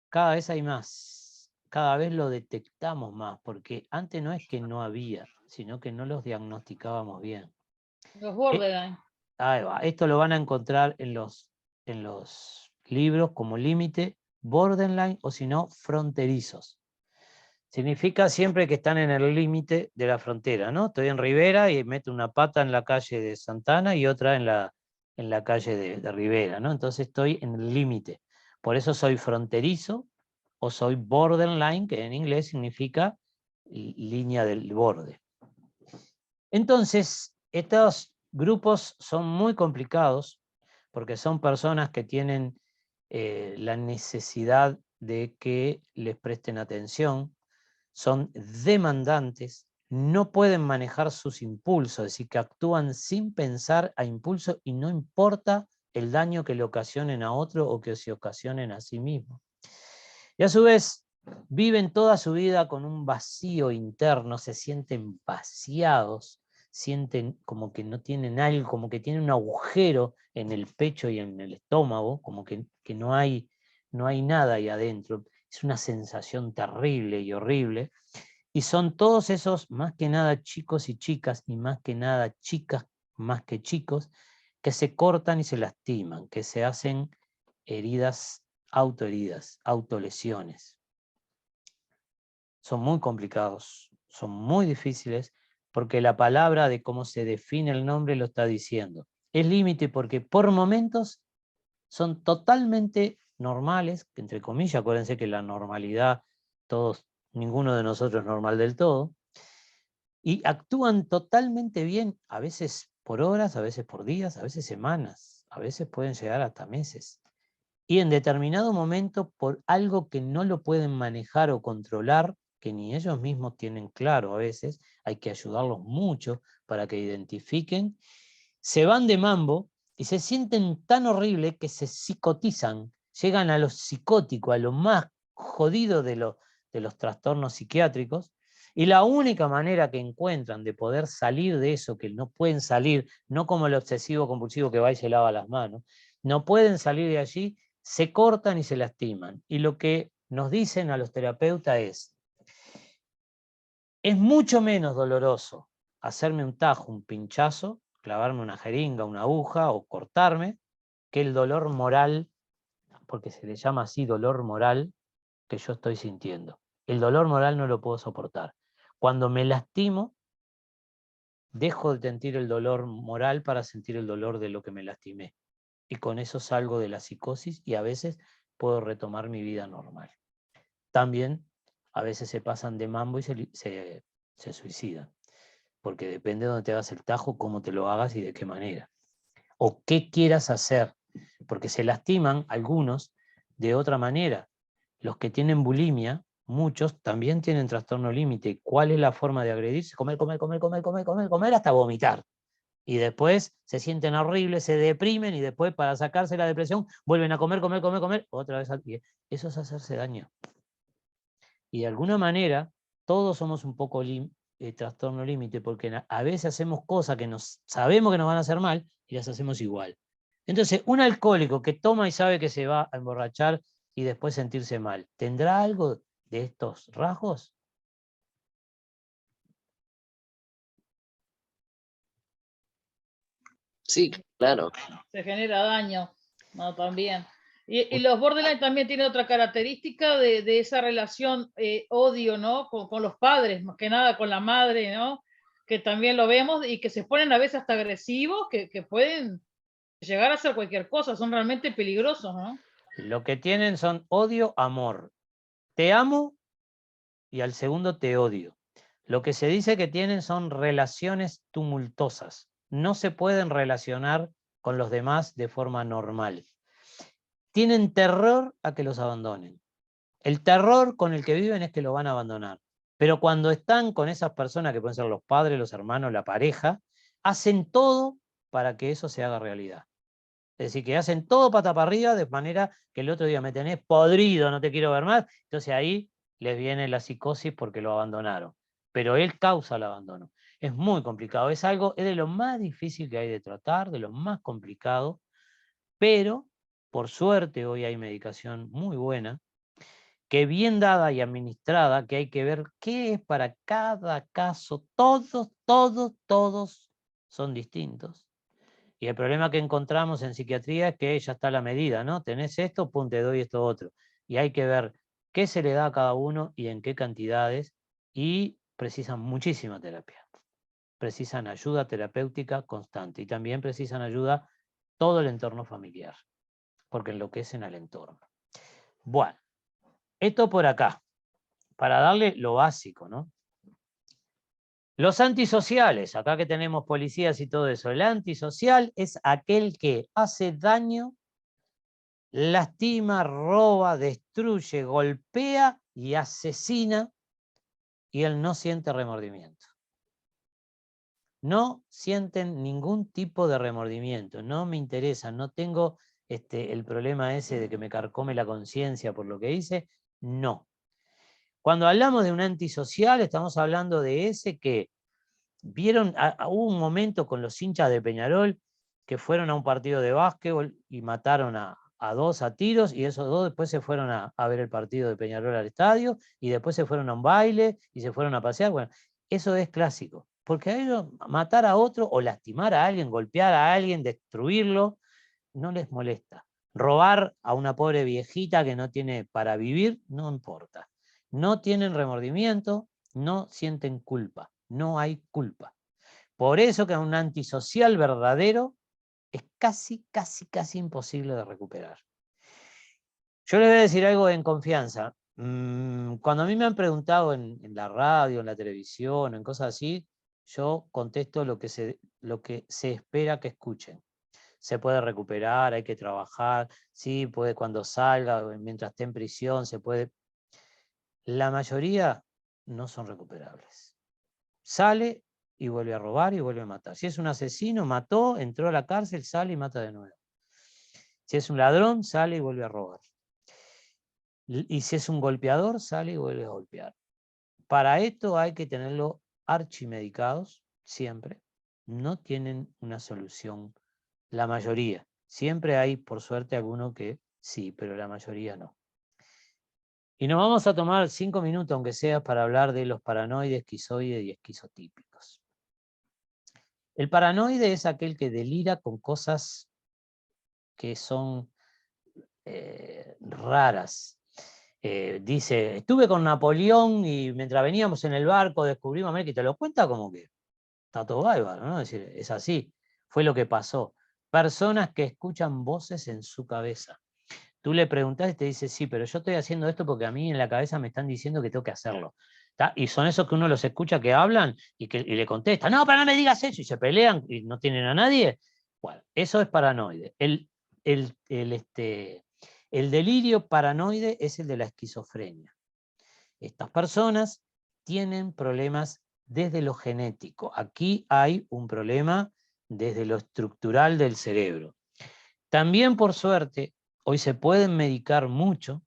Speaker 1: Cada vez hay más, cada vez lo detectamos más, porque antes no es que no había, sino que no los diagnosticábamos bien.
Speaker 3: Los borderline.
Speaker 1: Ahí va. Esto lo van a encontrar en los libros como límite, borderline o si no, fronterizos. Significa siempre que están en el límite de la frontera, ¿no? Estoy en Rivera y meto una pata en la calle de Santana y otra en la calle de Rivera, ¿no? Entonces estoy en el límite. Por eso soy fronterizo o soy borderline, que en inglés significa línea del borde. Entonces, estos grupos son muy complicados porque son personas que tienen la necesidad de que les presten atención, son demandantes, no pueden manejar sus impulsos, es decir, que actúan sin pensar a impulso y no importa el daño que le ocasionen a otro o que se ocasionen a sí mismos. Y a su vez, viven toda su vida con un vacío interno, se sienten vaciados, sienten como que no tienen algo, como que tienen un agujero en el pecho y en el estómago, como que no hay nada ahí adentro. Es una sensación terrible y horrible. Y son todos esos, más que nada chicos y chicas, y más que nada chicas más que chicos, que se cortan y se lastiman, que se hacen heridas, autolesiones. Son muy complicados, son muy difíciles, porque la palabra de cómo se define el nombre lo está diciendo. Es límite porque por momentos son totalmente normales, entre comillas, acuérdense que la normalidad, ninguno de nosotros es normal del todo, y actúan totalmente bien, a veces por horas, a veces por días, a veces semanas, a veces pueden llegar hasta meses. Y en determinado momento, por algo que no lo pueden manejar o controlar, que ni ellos mismos tienen claro a veces, hay que ayudarlos mucho para que identifiquen, se van de mambo y se sienten tan horrible que se psicotizan, llegan a lo psicótico, a lo más jodido de los trastornos psiquiátricos, y la única manera que encuentran de poder salir de eso, que no pueden salir, no como el obsesivo compulsivo que va y se lava las manos, no pueden salir de allí, se cortan y se lastiman. Y lo que nos dicen a los terapeutas es mucho menos doloroso hacerme un tajo, un pinchazo, clavarme una jeringa, una aguja o cortarme, que el dolor moral, porque se le llama así dolor moral, que yo estoy sintiendo. El dolor moral no lo puedo soportar. Cuando me lastimo, dejo de sentir el dolor moral para sentir el dolor de lo que me lastimé. Y con eso salgo de la psicosis y a veces puedo retomar mi vida normal. También a veces se pasan de mambo y se suicidan, porque depende de dónde te hagas el tajo, cómo te lo hagas y de qué manera. O qué quieras hacer, porque se lastiman algunos de otra manera. Los que tienen bulimia, muchos también tienen trastorno límite. ¿Cuál es la forma de agredirse? Comer, comer, comer, comer, comer, comer, comer hasta vomitar. Y después se sienten horribles, se deprimen y después para sacarse la depresión vuelven a comer, comer, comer, comer, otra vez. Eso es hacerse daño. Y de alguna manera todos somos un poco trastorno límite, porque a veces hacemos cosas que sabemos que nos van a hacer mal y las hacemos igual. Entonces, un alcohólico que toma y sabe que se va a emborrachar y después sentirse mal, ¿tendrá algo de estos rasgos?
Speaker 6: Sí, claro.
Speaker 3: Se genera daño, ¿no? También. Y los borderline también tienen otra característica de esa relación odio, ¿no? Con los padres, más que nada con la madre, ¿no? Que también lo vemos y que se ponen a veces hasta agresivos, que pueden llegar a hacer cualquier cosa, son realmente peligrosos, ¿no?
Speaker 1: Lo que tienen son odio, amor. Te amo y al segundo te odio. Lo que se dice que tienen son relaciones tumultuosas. No se pueden relacionar con los demás de forma normal. Tienen terror a que los abandonen. El terror con el que viven es que lo van a abandonar. Pero cuando están con esas personas, que pueden ser los padres, los hermanos, la pareja, hacen todo para que eso se haga realidad. Es decir, que hacen todo pata para arriba de manera que el otro día me tenés podrido, no te quiero ver más. Entonces ahí les viene la psicosis porque lo abandonaron. Pero él causa el abandono. Es muy complicado. Es de lo más difícil que hay de tratar, de lo más complicado. Pero, por suerte, hoy hay medicación muy buena, que bien dada y administrada, que hay que ver qué es para cada caso. Todos son distintos. Y el problema que encontramos en psiquiatría es que ya está la medida, ¿no? Tenés esto, pum, te doy esto otro. Y hay que ver qué se le da a cada uno y en qué cantidades, y precisan muchísima terapia. Precisan ayuda terapéutica constante y también precisan ayuda todo el entorno familiar, porque enloquecen al entorno. Bueno, esto por acá, para darle lo básico, ¿no? Los antisociales, acá que tenemos policías y todo eso, el antisocial es aquel que hace daño, lastima, roba, destruye, golpea y asesina, y él no siente remordimiento. No sienten ningún tipo de remordimiento, no me interesa, no tengo el problema ese de que me carcome la conciencia por lo que hice, no. Cuando hablamos de un antisocial estamos hablando de ese que vieron, hubo un momento con los hinchas de Peñarol que fueron a un partido de básquetbol y mataron a 2 a tiros, y esos 2 después se fueron a ver el partido de Peñarol al estadio, y después se fueron a un baile y se fueron a pasear. Bueno, eso es clásico, porque a ellos matar a otro o lastimar a alguien, golpear a alguien, destruirlo, no les molesta. Robar a una pobre viejita que no tiene para vivir, no importa. No tienen remordimiento, no sienten culpa, no hay culpa. Por eso que un antisocial verdadero es casi imposible de recuperar. Yo les voy a decir algo en confianza. Cuando a mí me han preguntado en la radio, en la televisión, en cosas así, yo contesto lo que se espera que escuchen. Se puede recuperar, hay que trabajar, sí, puede cuando salga, mientras esté en prisión, se puede. La mayoría no son recuperables. Sale y vuelve a robar y vuelve a matar. Si es un asesino, mató, entró a la cárcel, sale y mata de nuevo. Si es un ladrón, sale y vuelve a robar. Y si es un golpeador, sale y vuelve a golpear. Para esto hay que tenerlo archimedicados, siempre. No tienen una solución, la mayoría. Siempre hay, por suerte, alguno que sí, pero la mayoría no. Y nos vamos a tomar 5 minutos, aunque sea, para hablar de los paranoides, esquizoides y esquizotípicos. El paranoide es aquel que delira con cosas que son raras. Dice, estuve con Napoleón y mientras veníamos en el barco descubrimos América, y te lo cuenta como que está todo bárbaro, ¿no? Es decir, es así, fue lo que pasó. Personas que escuchan voces en su cabeza. Tú le preguntás y te dice, sí, pero yo estoy haciendo esto porque a mí en la cabeza me están diciendo que tengo que hacerlo. ¿Tá? Y son esos que uno los escucha que hablan y le contestan, no, pero no me digas eso, y se pelean y no tienen a nadie. Bueno, eso es paranoide. El delirio paranoide es el de la esquizofrenia. Estas personas tienen problemas desde lo genético. Aquí hay un problema desde lo estructural del cerebro. También, por suerte, hoy se pueden medicar mucho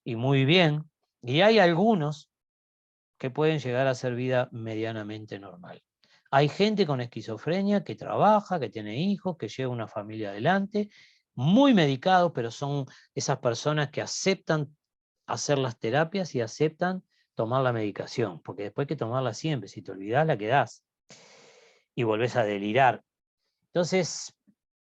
Speaker 1: y muy bien, y hay algunos que pueden llegar a hacer vida medianamente normal. Hay gente con esquizofrenia que trabaja, que tiene hijos, que lleva una familia adelante, muy medicados, pero son esas personas que aceptan hacer las terapias y aceptan tomar la medicación, porque después hay que tomarla siempre, si te olvidás la quedás y volvés a delirar. Entonces,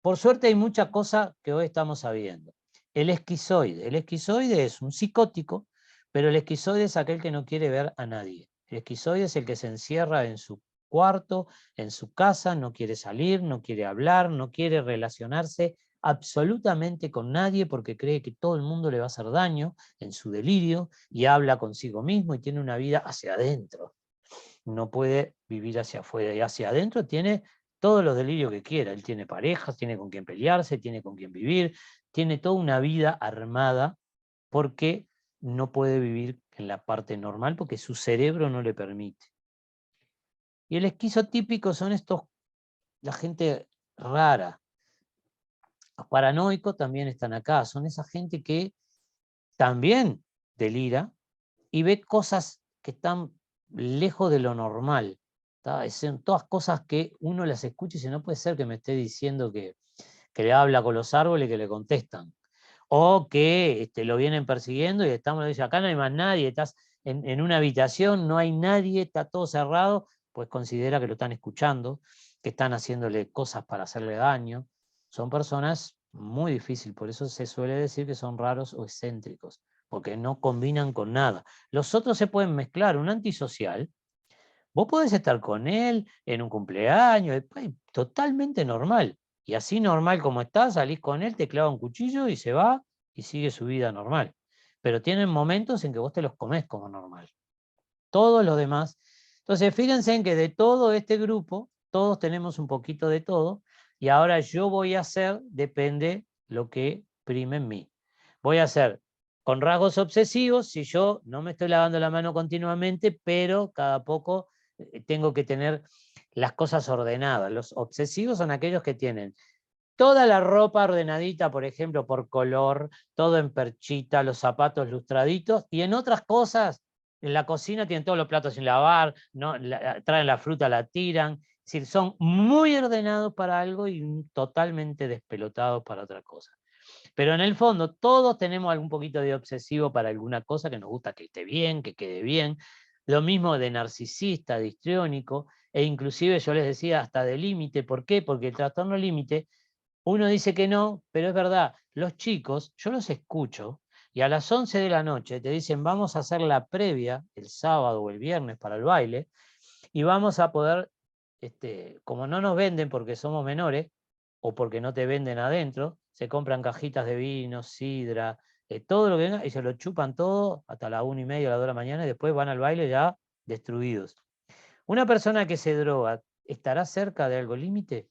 Speaker 1: por suerte hay mucha cosa que hoy estamos sabiendo. El esquizoide es un psicótico, pero el esquizoide es aquel que no quiere ver a nadie. El esquizoide es el que se encierra en su cuarto, en su casa, no quiere salir, no quiere hablar, no quiere relacionarse absolutamente con nadie porque cree que todo el mundo le va a hacer daño en su delirio y habla consigo mismo y tiene una vida hacia adentro. No puede vivir hacia afuera, y hacia adentro tiene todos los delirios que quiera. Él tiene parejas, tiene con quién pelearse, tiene con quién vivir, tiene toda una vida armada porque no puede vivir en la parte normal porque su cerebro no le permite. Y el esquizotípico son la gente rara. Los paranoicos también están acá, son esa gente que también delira y ve cosas que están lejos de lo normal. Son todas cosas que uno las escucha y dice, no puede ser que me esté diciendo que le habla con los árboles y que le contestan. O que lo vienen persiguiendo y estamos, dice, acá no hay más nadie, estás en una habitación, no hay nadie, está todo cerrado, pues considera que lo están escuchando, que están haciéndole cosas para hacerle daño. Son personas muy difíciles, por eso se suele decir que son raros o excéntricos, porque no combinan con nada. Los otros se pueden mezclar, un antisocial, vos podés estar con él en un cumpleaños, totalmente normal. Y así normal como estás, salís con él, te clava un cuchillo y se va y sigue su vida normal. Pero tienen momentos en que vos te los comés como normal. Todos los demás. Entonces, fíjense en que de todo este grupo, todos tenemos un poquito de todo, y ahora yo voy a hacer, depende lo que prime en mí. Voy a hacer con rasgos obsesivos, si yo no me estoy lavando la mano continuamente, pero cada poco tengo que tener las cosas ordenadas. Los obsesivos son aquellos que tienen toda la ropa ordenadita, por ejemplo, por color, todo en perchita, los zapatos lustraditos, y en otras cosas En la cocina tienen todos los platos sin lavar, ¿no? Traen la fruta, la tiran. Es decir, son muy ordenados para algo y totalmente despelotados para otra cosa. Pero en el fondo todos tenemos algún poquito de obsesivo para alguna cosa que nos gusta que esté bien, que quede bien. Lo mismo de narcisista, de histriónico, e inclusive yo les decía hasta de límite. ¿Por qué? Porque el trastorno límite, uno dice que no, pero es verdad. Los chicos, yo los escucho, y a las 11 de la noche te dicen vamos a hacer la previa el sábado o el viernes para el baile, y vamos a poder, como no nos venden porque somos menores, o porque no te venden adentro, se compran cajitas de vino, sidra, todo lo que venga, y se lo chupan todo hasta la 1:30, a las 2 de la mañana, y después van al baile ya destruidos. Una persona que se droga, ¿estará cerca de algo límite?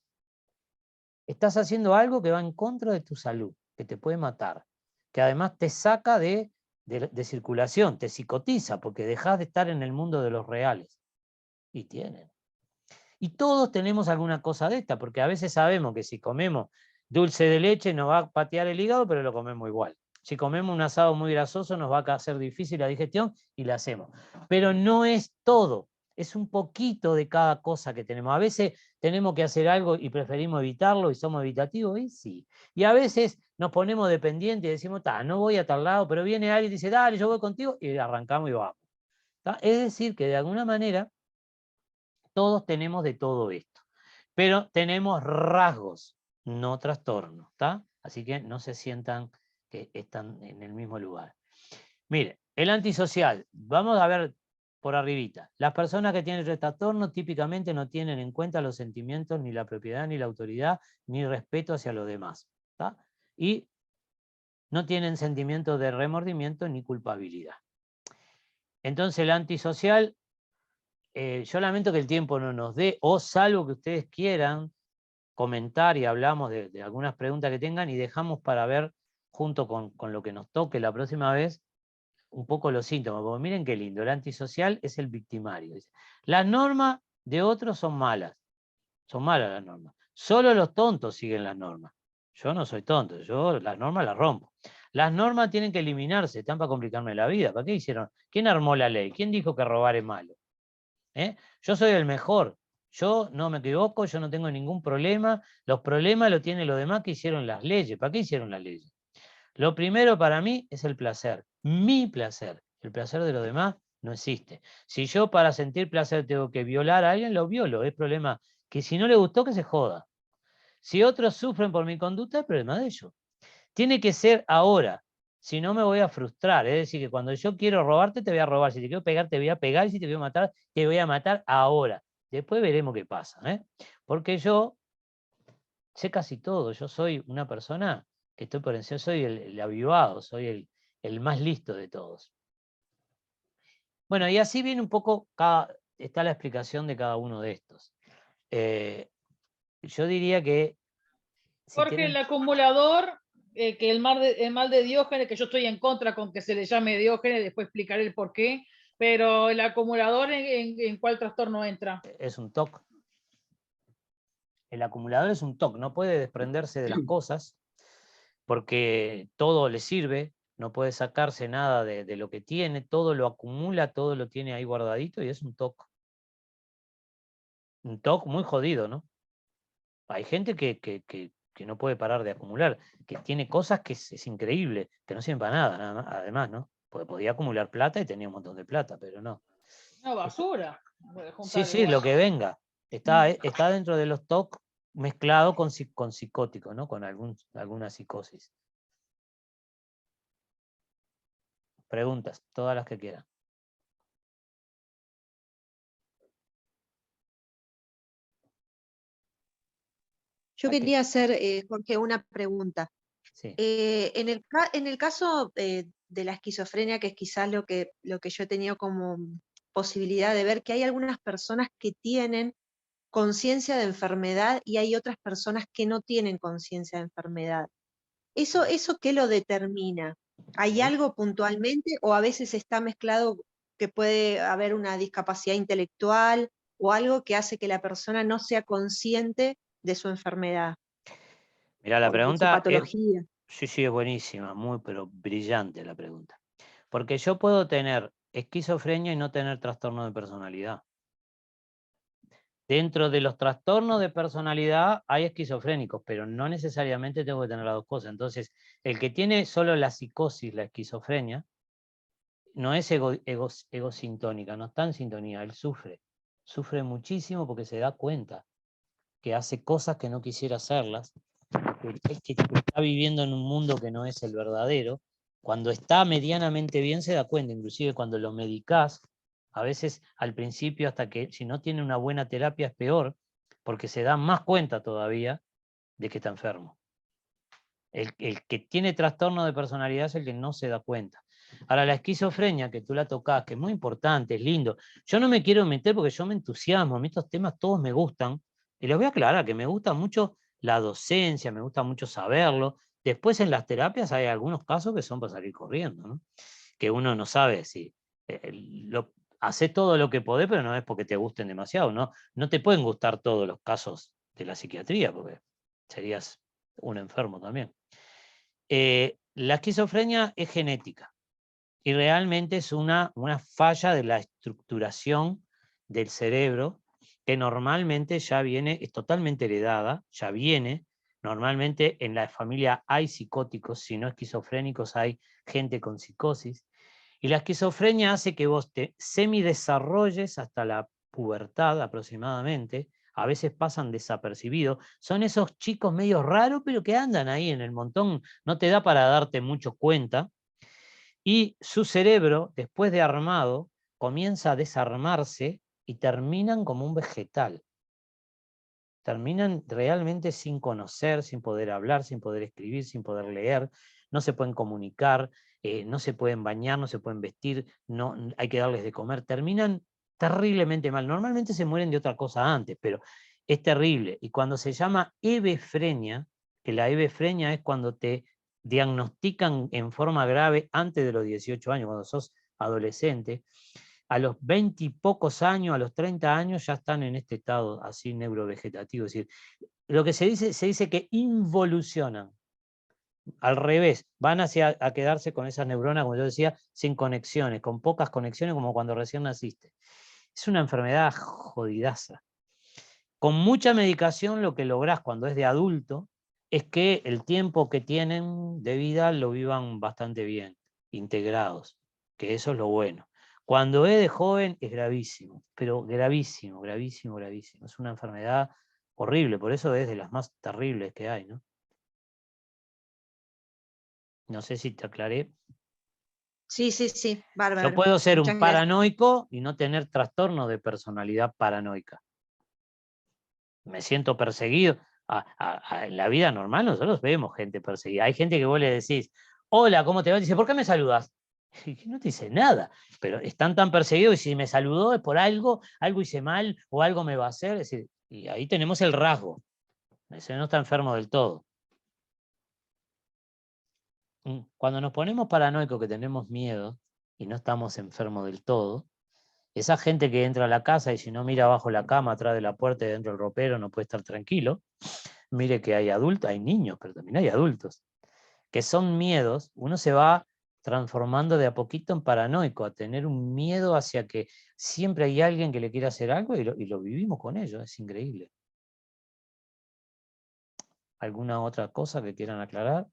Speaker 1: Estás haciendo algo que va en contra de tu salud, que te puede matar, que además te saca de circulación, te psicotiza, porque dejas de estar en el mundo de los reales. Y tienen. Y todos tenemos alguna cosa de esta, porque a veces sabemos que si comemos dulce de leche nos va a patear el hígado, pero lo comemos igual. Si comemos un asado muy grasoso nos va a hacer difícil la digestión y la hacemos. Pero no es todo, es un poquito de cada cosa que tenemos. A veces tenemos que hacer algo y preferimos evitarlo y somos evitativos, y sí. Y a veces nos ponemos dependientes y decimos, no voy a tal lado, pero viene alguien y dice, dale, yo voy contigo, y arrancamos y vamos. Es decir, que de alguna manera todos tenemos de todo esto, pero tenemos rasgos, no trastornos, ¿está? Así que no se sientan que están en el mismo lugar. Mire, el antisocial, vamos a ver por arribita. Las personas que tienen trastorno típicamente no tienen en cuenta los sentimientos, ni la propiedad, ni la autoridad, ni respeto hacia los demás, ¿está? Y no tienen sentimiento de remordimiento ni culpabilidad. Entonces el antisocial, yo lamento que el tiempo no nos dé, o salvo que ustedes quieran comentar y hablamos de algunas preguntas que tengan y dejamos para ver junto con lo que nos toque la próxima vez un poco los síntomas, porque miren qué lindo, el antisocial es el victimario. Dice, las normas de otros son malas las normas, solo los tontos siguen las normas. Yo no soy tonto, yo las normas las rompo. Las normas tienen que eliminarse, están para complicarme la vida. ¿Para qué hicieron? ¿Quién armó la ley? ¿Quién dijo que robar es malo? Yo soy el mejor, yo no me equivoco, yo no tengo ningún problema, los problemas los tienen los demás que hicieron las leyes. ¿Para qué hicieron las leyes? Lo primero para mí es el placer, mi placer. El placer de los demás no existe. Si yo para sentir placer tengo que violar a alguien, lo violo, es problema que si no le gustó que se joda. Si otros sufren por mi conducta, es problema de ellos. Tiene que ser ahora, si no me voy a frustrar. Es decir, que cuando yo quiero robarte, te voy a robar. Si te quiero pegar, te voy a pegar. Y si te quiero matar, te voy a matar ahora. Después veremos qué pasa. Porque yo sé casi todo. Yo soy una persona que estoy por encima, soy el avivado, soy el más listo de todos. Bueno, y así viene un poco, está la explicación de cada uno de estos. Yo diría que...
Speaker 3: Jorge, el acumulador, que el mal de Diógenes, que yo estoy en contra con que se le llame Diógenes, después explicaré el por qué, pero el acumulador, ¿en cuál trastorno entra?
Speaker 1: Es un TOC. El acumulador es un TOC, no puede desprenderse de las cosas porque todo le sirve, no puede sacarse nada de lo que tiene, todo lo acumula, todo lo tiene ahí guardadito y es un TOC. Un TOC muy jodido, ¿no? Hay gente que no puede parar de acumular, que tiene cosas que es increíble, que no sirven para nada más, además, ¿no? Porque podía acumular plata y tenía un montón de plata, pero no.
Speaker 3: No, basura.
Speaker 1: Sí, lo que venga. Está dentro de los TOC mezclado con psicótico, ¿no? Con alguna psicosis. Preguntas, todas las que quieran.
Speaker 5: Yo quería hacer, Jorge, una pregunta.
Speaker 1: Sí.
Speaker 5: En el caso de la esquizofrenia, que es quizás lo que yo he tenido como posibilidad de ver, que hay algunas personas que tienen conciencia de enfermedad y hay otras personas que no tienen conciencia de enfermedad. ¿Eso qué lo determina? ¿Hay algo puntualmente o a veces está mezclado que puede haber una discapacidad intelectual o algo que hace que la persona no sea consciente de su enfermedad
Speaker 1: Mirá, la
Speaker 5: o de su
Speaker 1: pregunta
Speaker 5: patología?
Speaker 1: sí, es buenísima, pero brillante la pregunta. Porque yo puedo tener esquizofrenia y no tener trastorno de personalidad. Dentro de los trastornos de personalidad hay esquizofrénicos, pero no necesariamente tengo que tener las dos cosas. Entonces, el que tiene solo la psicosis, la esquizofrenia, no es egosintónica, no está en sintonía, él sufre. Sufre muchísimo porque se da cuenta que hace cosas que no quisiera hacerlas, que está viviendo en un mundo que no es el verdadero. Cuando está medianamente bien se da cuenta, inclusive cuando lo medicás, a veces al principio, hasta que si no tiene una buena terapia es peor, porque se da más cuenta todavía de que está enfermo. El que tiene trastorno de personalidad es el que no se da cuenta. Ahora, la esquizofrenia, que tú la tocás, que es muy importante, es lindo. Yo no me quiero meter porque yo me entusiasmo, a mí estos temas todos me gustan, y les voy a aclarar que me gusta mucho la docencia, me gusta mucho saberlo. Después en las terapias hay algunos casos que son para salir corriendo, ¿no? Que uno no sabe si hace todo lo que podés, pero no es porque te gusten demasiado, ¿no? No te pueden gustar todos los casos de la psiquiatría, porque serías un enfermo también. La esquizofrenia es genética y realmente es una falla de la estructuración del cerebro que normalmente ya viene, es totalmente heredada, ya viene. Normalmente en la familia hay psicóticos, si no esquizofrénicos hay gente con psicosis. Y la esquizofrenia hace que vos te semidesarrolles hasta la pubertad aproximadamente, a veces pasan desapercibidos, son esos chicos medio raros, pero que andan ahí en el montón, no te da para darte mucho cuenta, y su cerebro, después de armado, comienza a desarmarse y terminan como un vegetal. Terminan realmente sin conocer, sin poder hablar, sin poder escribir, sin poder leer, no se pueden comunicar, no se pueden bañar, no se pueden vestir, no, hay que darles de comer, terminan terriblemente mal. Normalmente se mueren de otra cosa antes, pero es terrible. Y cuando se llama hebefrenia, que la hebefrenia es cuando te diagnostican en forma grave antes de los 18 años, cuando sos adolescente, a los 20 y pocos años, a los 30 años, ya están en este estado así neurovegetativo. Es decir, lo que se dice que involucionan. Al revés, van a quedarse con esas neuronas, como yo decía, sin conexiones, con pocas conexiones, como cuando recién naciste. Es una enfermedad jodidaza. Con mucha medicación lo que lográs cuando es de adulto es que el tiempo que tienen de vida lo vivan bastante bien, integrados, que eso es lo bueno. Cuando es de joven es gravísimo, pero gravísimo, gravísimo, gravísimo. Es una enfermedad horrible, por eso es de las más terribles que hay, ¿no? No sé si te aclaré.
Speaker 5: Sí, sí, sí,
Speaker 1: Yo
Speaker 5: bárbaro.
Speaker 1: puedo ser
Speaker 5: Muchas
Speaker 1: un
Speaker 5: gracias.
Speaker 1: paranoico y no tener trastorno de personalidad paranoica. Me siento perseguido. En la vida normal nosotros vemos gente perseguida. Hay gente que vos le decís, hola, ¿cómo te va? Dice, ¿por qué me saludas? Y no te dice nada, pero están tan perseguidos y si me saludó es por algo hice mal o algo me va a hacer. Es decir, y ahí tenemos el rasgo. Ese no está enfermo del todo. Cuando nos ponemos paranoicos, que tenemos miedo y no estamos enfermos del todo, esa gente que entra a la casa y si no mira abajo la cama, atrás de la puerta y dentro del ropero, no puede estar tranquilo. Mire que hay adultos, hay niños, pero también hay adultos, que son miedos. Uno se va transformando de a poquito en paranoico, a tener un miedo hacia que siempre hay alguien que le quiere hacer algo y lo vivimos con ello, es increíble. ¿Alguna otra cosa que quieran aclarar?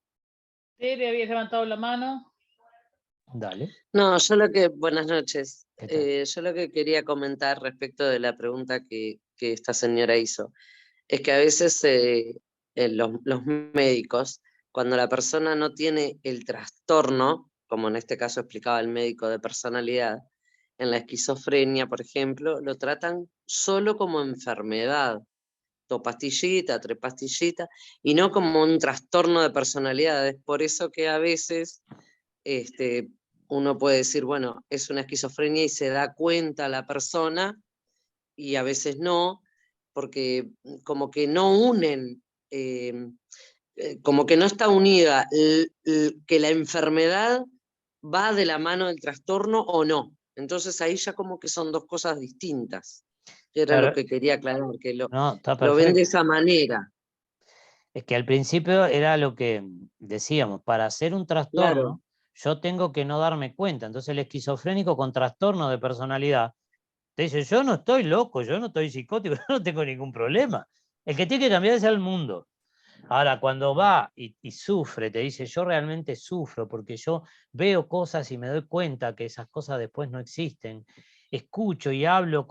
Speaker 3: Tere, habías levantado la mano.
Speaker 1: Dale.
Speaker 6: No, buenas noches. Yo lo que quería comentar respecto de la pregunta que esta señora hizo, es que a veces los médicos, cuando la persona no tiene el trastorno, como en este caso explicaba el médico de personalidad, en la esquizofrenia, por ejemplo, lo tratan solo como enfermedad, 2 pastillitas, 3 pastillitas, y no como un trastorno de personalidad. Es por eso que a veces uno puede decir, bueno, es una esquizofrenia y se da cuenta la persona, y a veces no, porque como que no unen, como que no está unida que la enfermedad va de la mano del trastorno o no. Entonces ahí ya como que son 2 cosas distintas. Era
Speaker 1: Claro,
Speaker 6: lo que quería aclarar, que
Speaker 1: no, está
Speaker 6: lo ven de
Speaker 1: perfecto.
Speaker 6: esa manera.
Speaker 1: Es que al principio era lo que decíamos, para hacer un trastorno,
Speaker 6: Claro.
Speaker 1: yo tengo que no darme cuenta. Entonces el esquizofrénico con trastorno de personalidad te dice, yo no estoy loco, yo no estoy psicótico, yo no tengo ningún problema. El que tiene que cambiar es el mundo. Ahora, cuando va y sufre, te dice, yo realmente sufro porque yo veo cosas y me doy cuenta que esas cosas después no existen. Escucho y hablo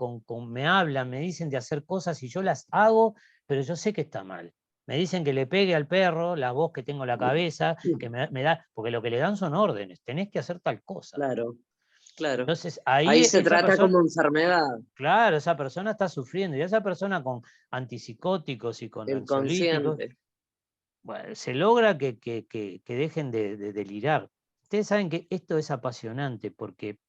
Speaker 1: me hablan, me dicen de hacer cosas y yo las hago, pero yo sé que está mal. Me dicen que le pegue al perro, la voz que tengo en la cabeza, que me da, porque lo que le dan son órdenes, tenés que hacer tal cosa.
Speaker 6: Claro, claro.
Speaker 1: Entonces
Speaker 6: Ahí se
Speaker 1: esa
Speaker 6: trata
Speaker 1: persona,
Speaker 6: como enfermedad,
Speaker 1: claro, esa persona está sufriendo y esa persona con antipsicóticos y con
Speaker 6: el
Speaker 1: ansiolíticos,
Speaker 6: consciente.
Speaker 1: bueno, se logra que dejen de delirar. Ustedes saben que esto es apasionante porque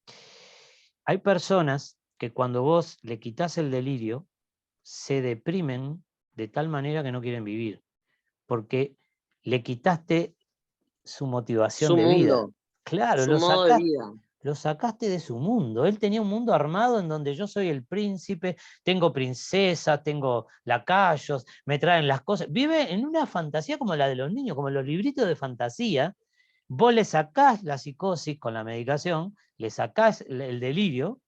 Speaker 1: hay personas que cuando vos le quitas el delirio, se deprimen de tal manera que no quieren vivir, porque le quitaste su motivación
Speaker 6: Su
Speaker 1: de vida.
Speaker 6: mundo,
Speaker 1: Claro,
Speaker 6: su modo de vida.
Speaker 1: lo sacaste de su mundo. Él tenía un mundo armado en donde yo soy el príncipe, tengo princesas, tengo lacayos, me traen las cosas. Vive en una fantasía como la de los niños, como los libritos de fantasía. Vos le sacás la psicosis con la medicación, le sacás el delirio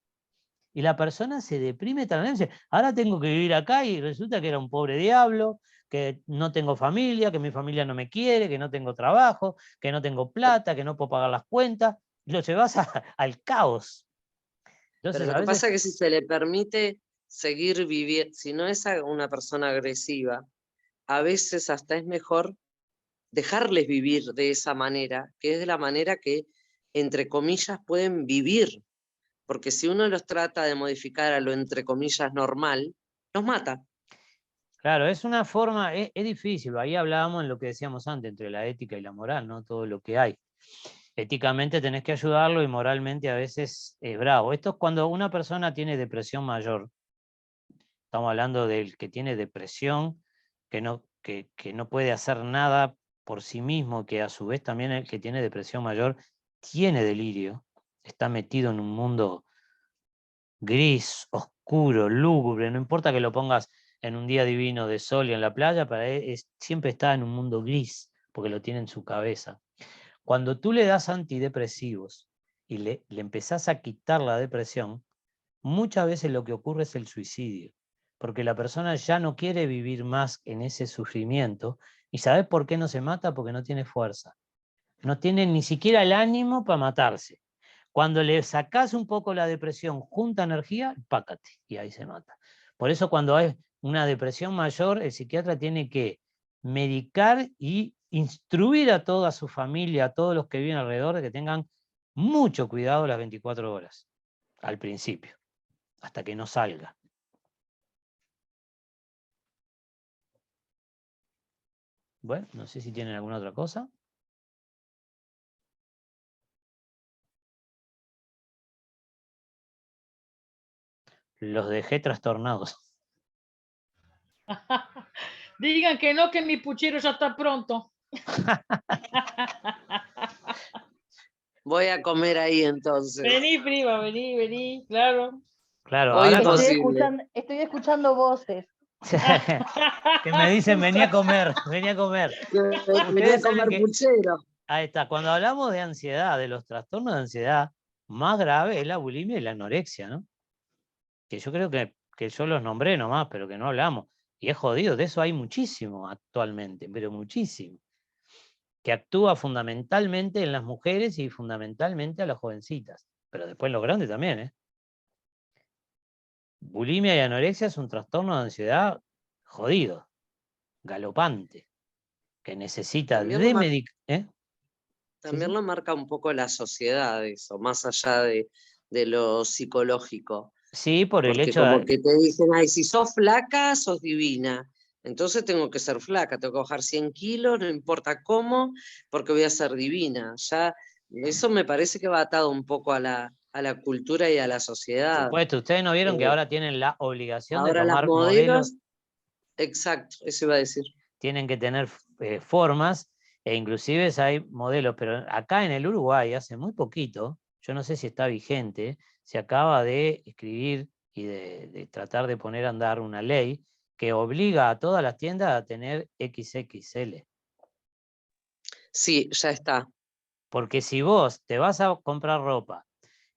Speaker 1: y la persona se deprime también. Dice, ahora tengo que vivir acá y resulta que era un pobre diablo, que no tengo familia, que mi familia no me quiere, que no tengo trabajo, que no tengo plata, que no puedo pagar las cuentas. Y lo llevas al caos.
Speaker 6: Pero
Speaker 1: Entonces,
Speaker 6: lo
Speaker 1: a
Speaker 6: que
Speaker 1: veces,
Speaker 6: pasa es que si se le permite seguir viviendo, si no es una persona agresiva, a veces hasta es mejor dejarles vivir de esa manera, que es de la manera que, entre comillas, pueden vivir. Porque si uno los trata de modificar a lo, entre comillas, normal, los mata.
Speaker 1: claro, es una forma, es difícil. Ahí hablábamos en lo que decíamos antes, entre la ética y la moral, ¿no? Todo lo que hay. Éticamente tenés que ayudarlo y moralmente a veces es bravo. Esto es cuando una persona tiene depresión mayor. Estamos hablando del que tiene depresión, que no puede hacer nada por sí mismo, que a su vez también el que tiene depresión mayor tiene delirio, está metido en un mundo gris, oscuro, lúgubre, no importa que lo pongas en un día divino de sol y en la playa, para él siempre está en un mundo gris, porque lo tiene en su cabeza. Cuando tú le das antidepresivos y le empezás a quitar la depresión, muchas veces lo que ocurre es el suicidio, porque la persona ya no quiere vivir más en ese sufrimiento. ¿Y sabes por qué no se mata? Porque no tiene fuerza. No tiene ni siquiera el ánimo para matarse. Cuando le sacás un poco la depresión, junta energía, pácate, y ahí se mata. Por eso cuando hay una depresión mayor, el psiquiatra tiene que medicar y instruir a toda su familia, a todos los que viven alrededor, de que tengan mucho cuidado las 24 horas, al principio, hasta que no salga. Bueno, no sé si tienen alguna otra cosa. Los dejé trastornados.
Speaker 3: Digan que no, que mi puchero ya está pronto.
Speaker 6: Voy a comer ahí entonces.
Speaker 3: Vení, prima, vení, claro.
Speaker 1: Claro,
Speaker 6: Hoy
Speaker 1: ahora
Speaker 7: Estoy escuchando voces.
Speaker 1: que me dicen, venía a comer, venía a comer.
Speaker 6: Venía a
Speaker 1: Ustedes saben
Speaker 6: comer
Speaker 1: que,
Speaker 6: puchero.
Speaker 1: ahí está, cuando hablamos de ansiedad, de los trastornos de ansiedad, más grave es la bulimia y la anorexia, ¿no? Que yo creo que yo los nombré nomás, pero que no hablamos. Y es jodido, de eso hay muchísimo actualmente, pero muchísimo. Que actúa fundamentalmente en las mujeres y fundamentalmente a las jovencitas, pero después en los grandes también, ¿eh? Bulimia y anorexia es un trastorno de ansiedad jodido, galopante, que necesita
Speaker 6: También
Speaker 1: de medicación.
Speaker 6: También lo marca un poco la sociedad eso, más allá de lo psicológico.
Speaker 1: Sí, por el
Speaker 6: Porque
Speaker 1: hecho
Speaker 6: como
Speaker 1: de...
Speaker 6: que te dicen, ay, si sos flaca, sos divina. Entonces tengo que ser flaca, tengo que bajar 100 kilos, no importa cómo, porque voy a ser divina. Ya, eso me parece que va atado un poco a la cultura y a la
Speaker 1: Por
Speaker 6: sociedad.
Speaker 1: supuesto, ustedes no vieron que
Speaker 6: Eh,
Speaker 1: ahora tienen la obligación de
Speaker 6: Ahora las
Speaker 1: tomar modelos,
Speaker 6: modelos, exacto, eso iba a decir.
Speaker 1: tienen que tener formas, e inclusive hay modelos, pero acá en el Uruguay hace muy poquito, yo no sé si está vigente, se acaba de escribir y de tratar de poner a andar una ley que obliga a todas las tiendas a tener XXL.
Speaker 6: Sí, ya está.
Speaker 1: Porque si vos te vas a comprar ropa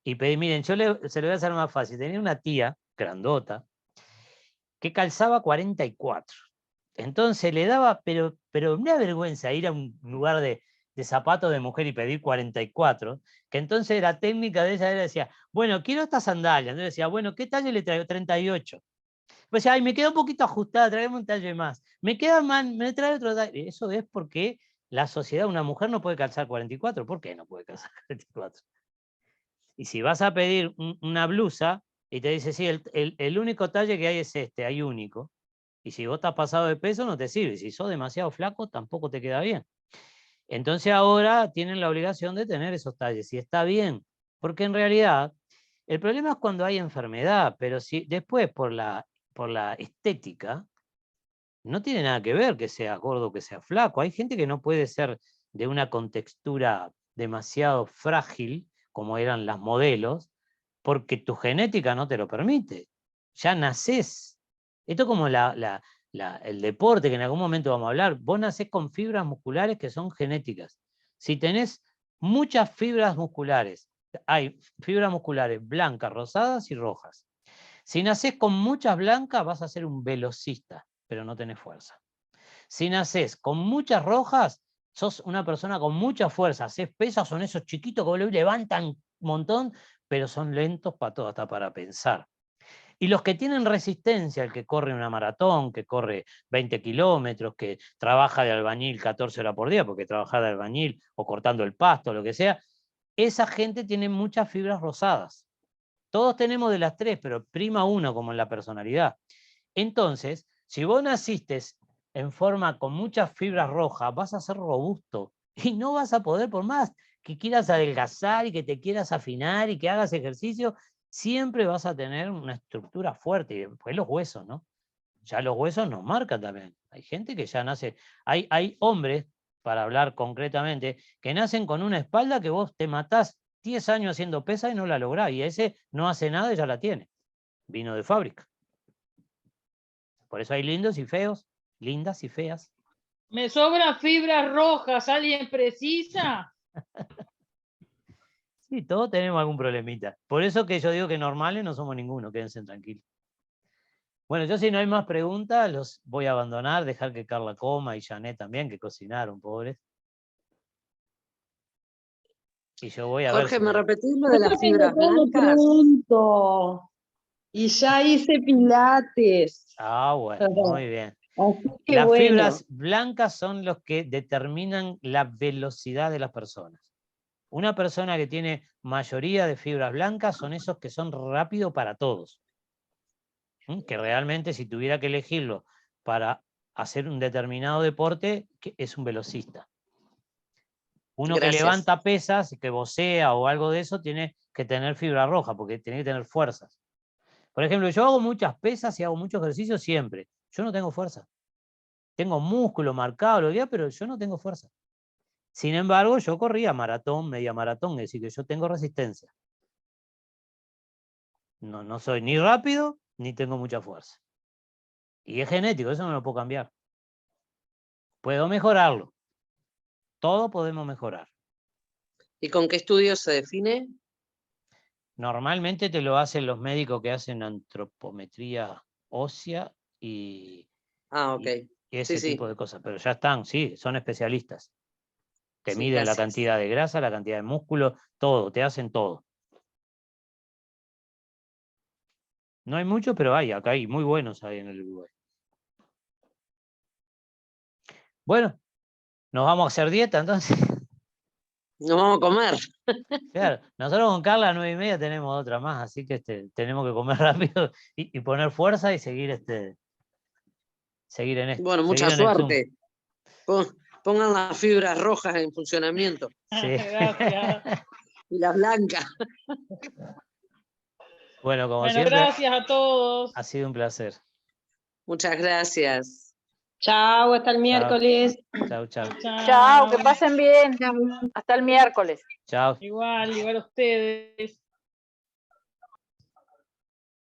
Speaker 1: y pedís, miren, se lo voy a hacer más fácil. Tenía una tía grandota que calzaba 44. Entonces le daba, pero me da vergüenza ir a un lugar de zapatos de mujer y pedir 44, que entonces la técnica de ella era, decía, bueno, quiero esta sandalia. Entonces decía, bueno, ¿qué talle le traigo? 38. Pues ay, me queda un poquito ajustada, tráeme un talle más. Me queda mal, me trae otro talle. Eso es porque la sociedad, una mujer no puede calzar 44. ¿Por qué no puede calzar 44? Y si vas a pedir una blusa y te dice, sí, el único talle que hay es este, hay único. Y si vos estás pasado de peso, no te sirve. Si sos demasiado flaco, tampoco te queda bien. Entonces ahora tienen la obligación de tener esos talles. Y está bien, porque en realidad el problema es cuando hay enfermedad, pero si después por la estética, no tiene nada que ver que sea gordo o que sea flaco. Hay gente que no puede ser de una contextura demasiado frágil, como eran las modelos, porque tu genética no te lo permite. Ya nacés. Esto es como el deporte, que en algún momento vamos a hablar. Vos nacés con fibras musculares que son genéticas. Si tenés muchas fibras musculares, hay fibras musculares blancas, rosadas y rojas. Si nacés con muchas blancas, vas a ser un velocista, pero no tenés fuerza. Si nacés con muchas rojas, sos una persona con mucha fuerza. Hacés pesas, son esos chiquitos que levantan un montón, pero son lentos para todo, hasta para pensar. Y los que tienen resistencia, el que corre una maratón, que corre 20 kilómetros, que trabaja de albañil 14 horas por día, porque trabaja de albañil o cortando el pasto, lo que sea, esa gente tiene muchas fibras rosadas. Todos tenemos de las tres, pero prima uno como en la personalidad. Entonces, si vos naciste en forma con muchas fibras rojas, vas a ser robusto y no vas a poder, por más que quieras adelgazar y que te quieras afinar y que hagas ejercicio, siempre vas a tener una estructura fuerte. Y después los huesos, ¿no? Ya los huesos nos marcan también. Hay gente que ya nace, hay hombres, para hablar concretamente, que nacen con una espalda que vos te matás 10 años haciendo pesa y no la lográs, y ese no hace nada y ya la tiene. Vino de fábrica. Por eso hay lindos y feos, lindas y feas.
Speaker 3: Me sobran fibras rojas, ¿alguien precisa?
Speaker 1: Sí, todos tenemos algún problemita. Por eso que yo digo que normales no somos ninguno, quédense tranquilos. Bueno, yo si no hay más preguntas, los voy a abandonar, dejar que Carla coma y Janet también, que cocinaron, pobres. Y yo voy a
Speaker 6: Jorge,
Speaker 1: ver si...
Speaker 6: ¿me repetís lo
Speaker 4: Yo
Speaker 6: de las fibras blancas?
Speaker 4: pronto y ya hice pilates.
Speaker 1: Ah, bueno, muy bien.
Speaker 4: Así que
Speaker 1: Las
Speaker 4: bueno,
Speaker 1: fibras blancas son los que determinan la velocidad de las personas. Una persona que tiene mayoría de fibras blancas son esos que son rápidos para todos. Que realmente si tuviera que elegirlo para hacer un determinado deporte, es un velocista. Uno que
Speaker 6: Gracias.
Speaker 1: levanta pesas, que vocea o algo de eso, tiene que tener fibra roja, porque tiene que tener fuerzas. Por ejemplo, yo hago muchas pesas y hago mucho ejercicio siempre. Yo no tengo fuerza. Tengo músculo marcado, lo que sea, pero yo no tengo fuerza. Sin embargo, yo corría maratón, media maratón, es decir, que yo tengo resistencia. No soy ni rápido, ni tengo mucha fuerza. Y es genético, eso no lo puedo cambiar. Puedo mejorarlo. Todo podemos mejorar.
Speaker 6: ¿Y con qué estudio se define?
Speaker 1: Normalmente te lo hacen los médicos que hacen antropometría ósea y
Speaker 6: Ok.
Speaker 1: ese
Speaker 6: Sí,
Speaker 1: tipo de cosas. Pero ya están, sí, son especialistas. Te
Speaker 6: Sí,
Speaker 1: miden la
Speaker 6: gracias.
Speaker 1: cantidad de grasa, la cantidad de músculo, todo, te hacen todo. No hay mucho, pero hay, acá hay muy buenos ahí en el Uruguay. Bueno, nos vamos a hacer dieta entonces.
Speaker 6: Nos vamos a comer.
Speaker 1: Claro, nosotros con Carla a 9:30 tenemos otra más, así que tenemos que comer rápido y poner fuerza y seguir, seguir en esto.
Speaker 6: Bueno, mucha
Speaker 1: seguir en el Zoom.
Speaker 6: suerte. Pongan las fibras rojas en funcionamiento.
Speaker 1: Sí.
Speaker 3: Gracias.
Speaker 6: Y las blancas.
Speaker 1: Bueno, como
Speaker 3: Bueno,
Speaker 1: siempre,
Speaker 3: gracias a todos.
Speaker 1: ha sido un placer.
Speaker 6: Muchas gracias.
Speaker 4: chao, hasta el miércoles.
Speaker 1: Chau, chau.
Speaker 7: Chao, que pasen bien. Hasta el miércoles.
Speaker 1: Chau.
Speaker 3: Igual a ustedes.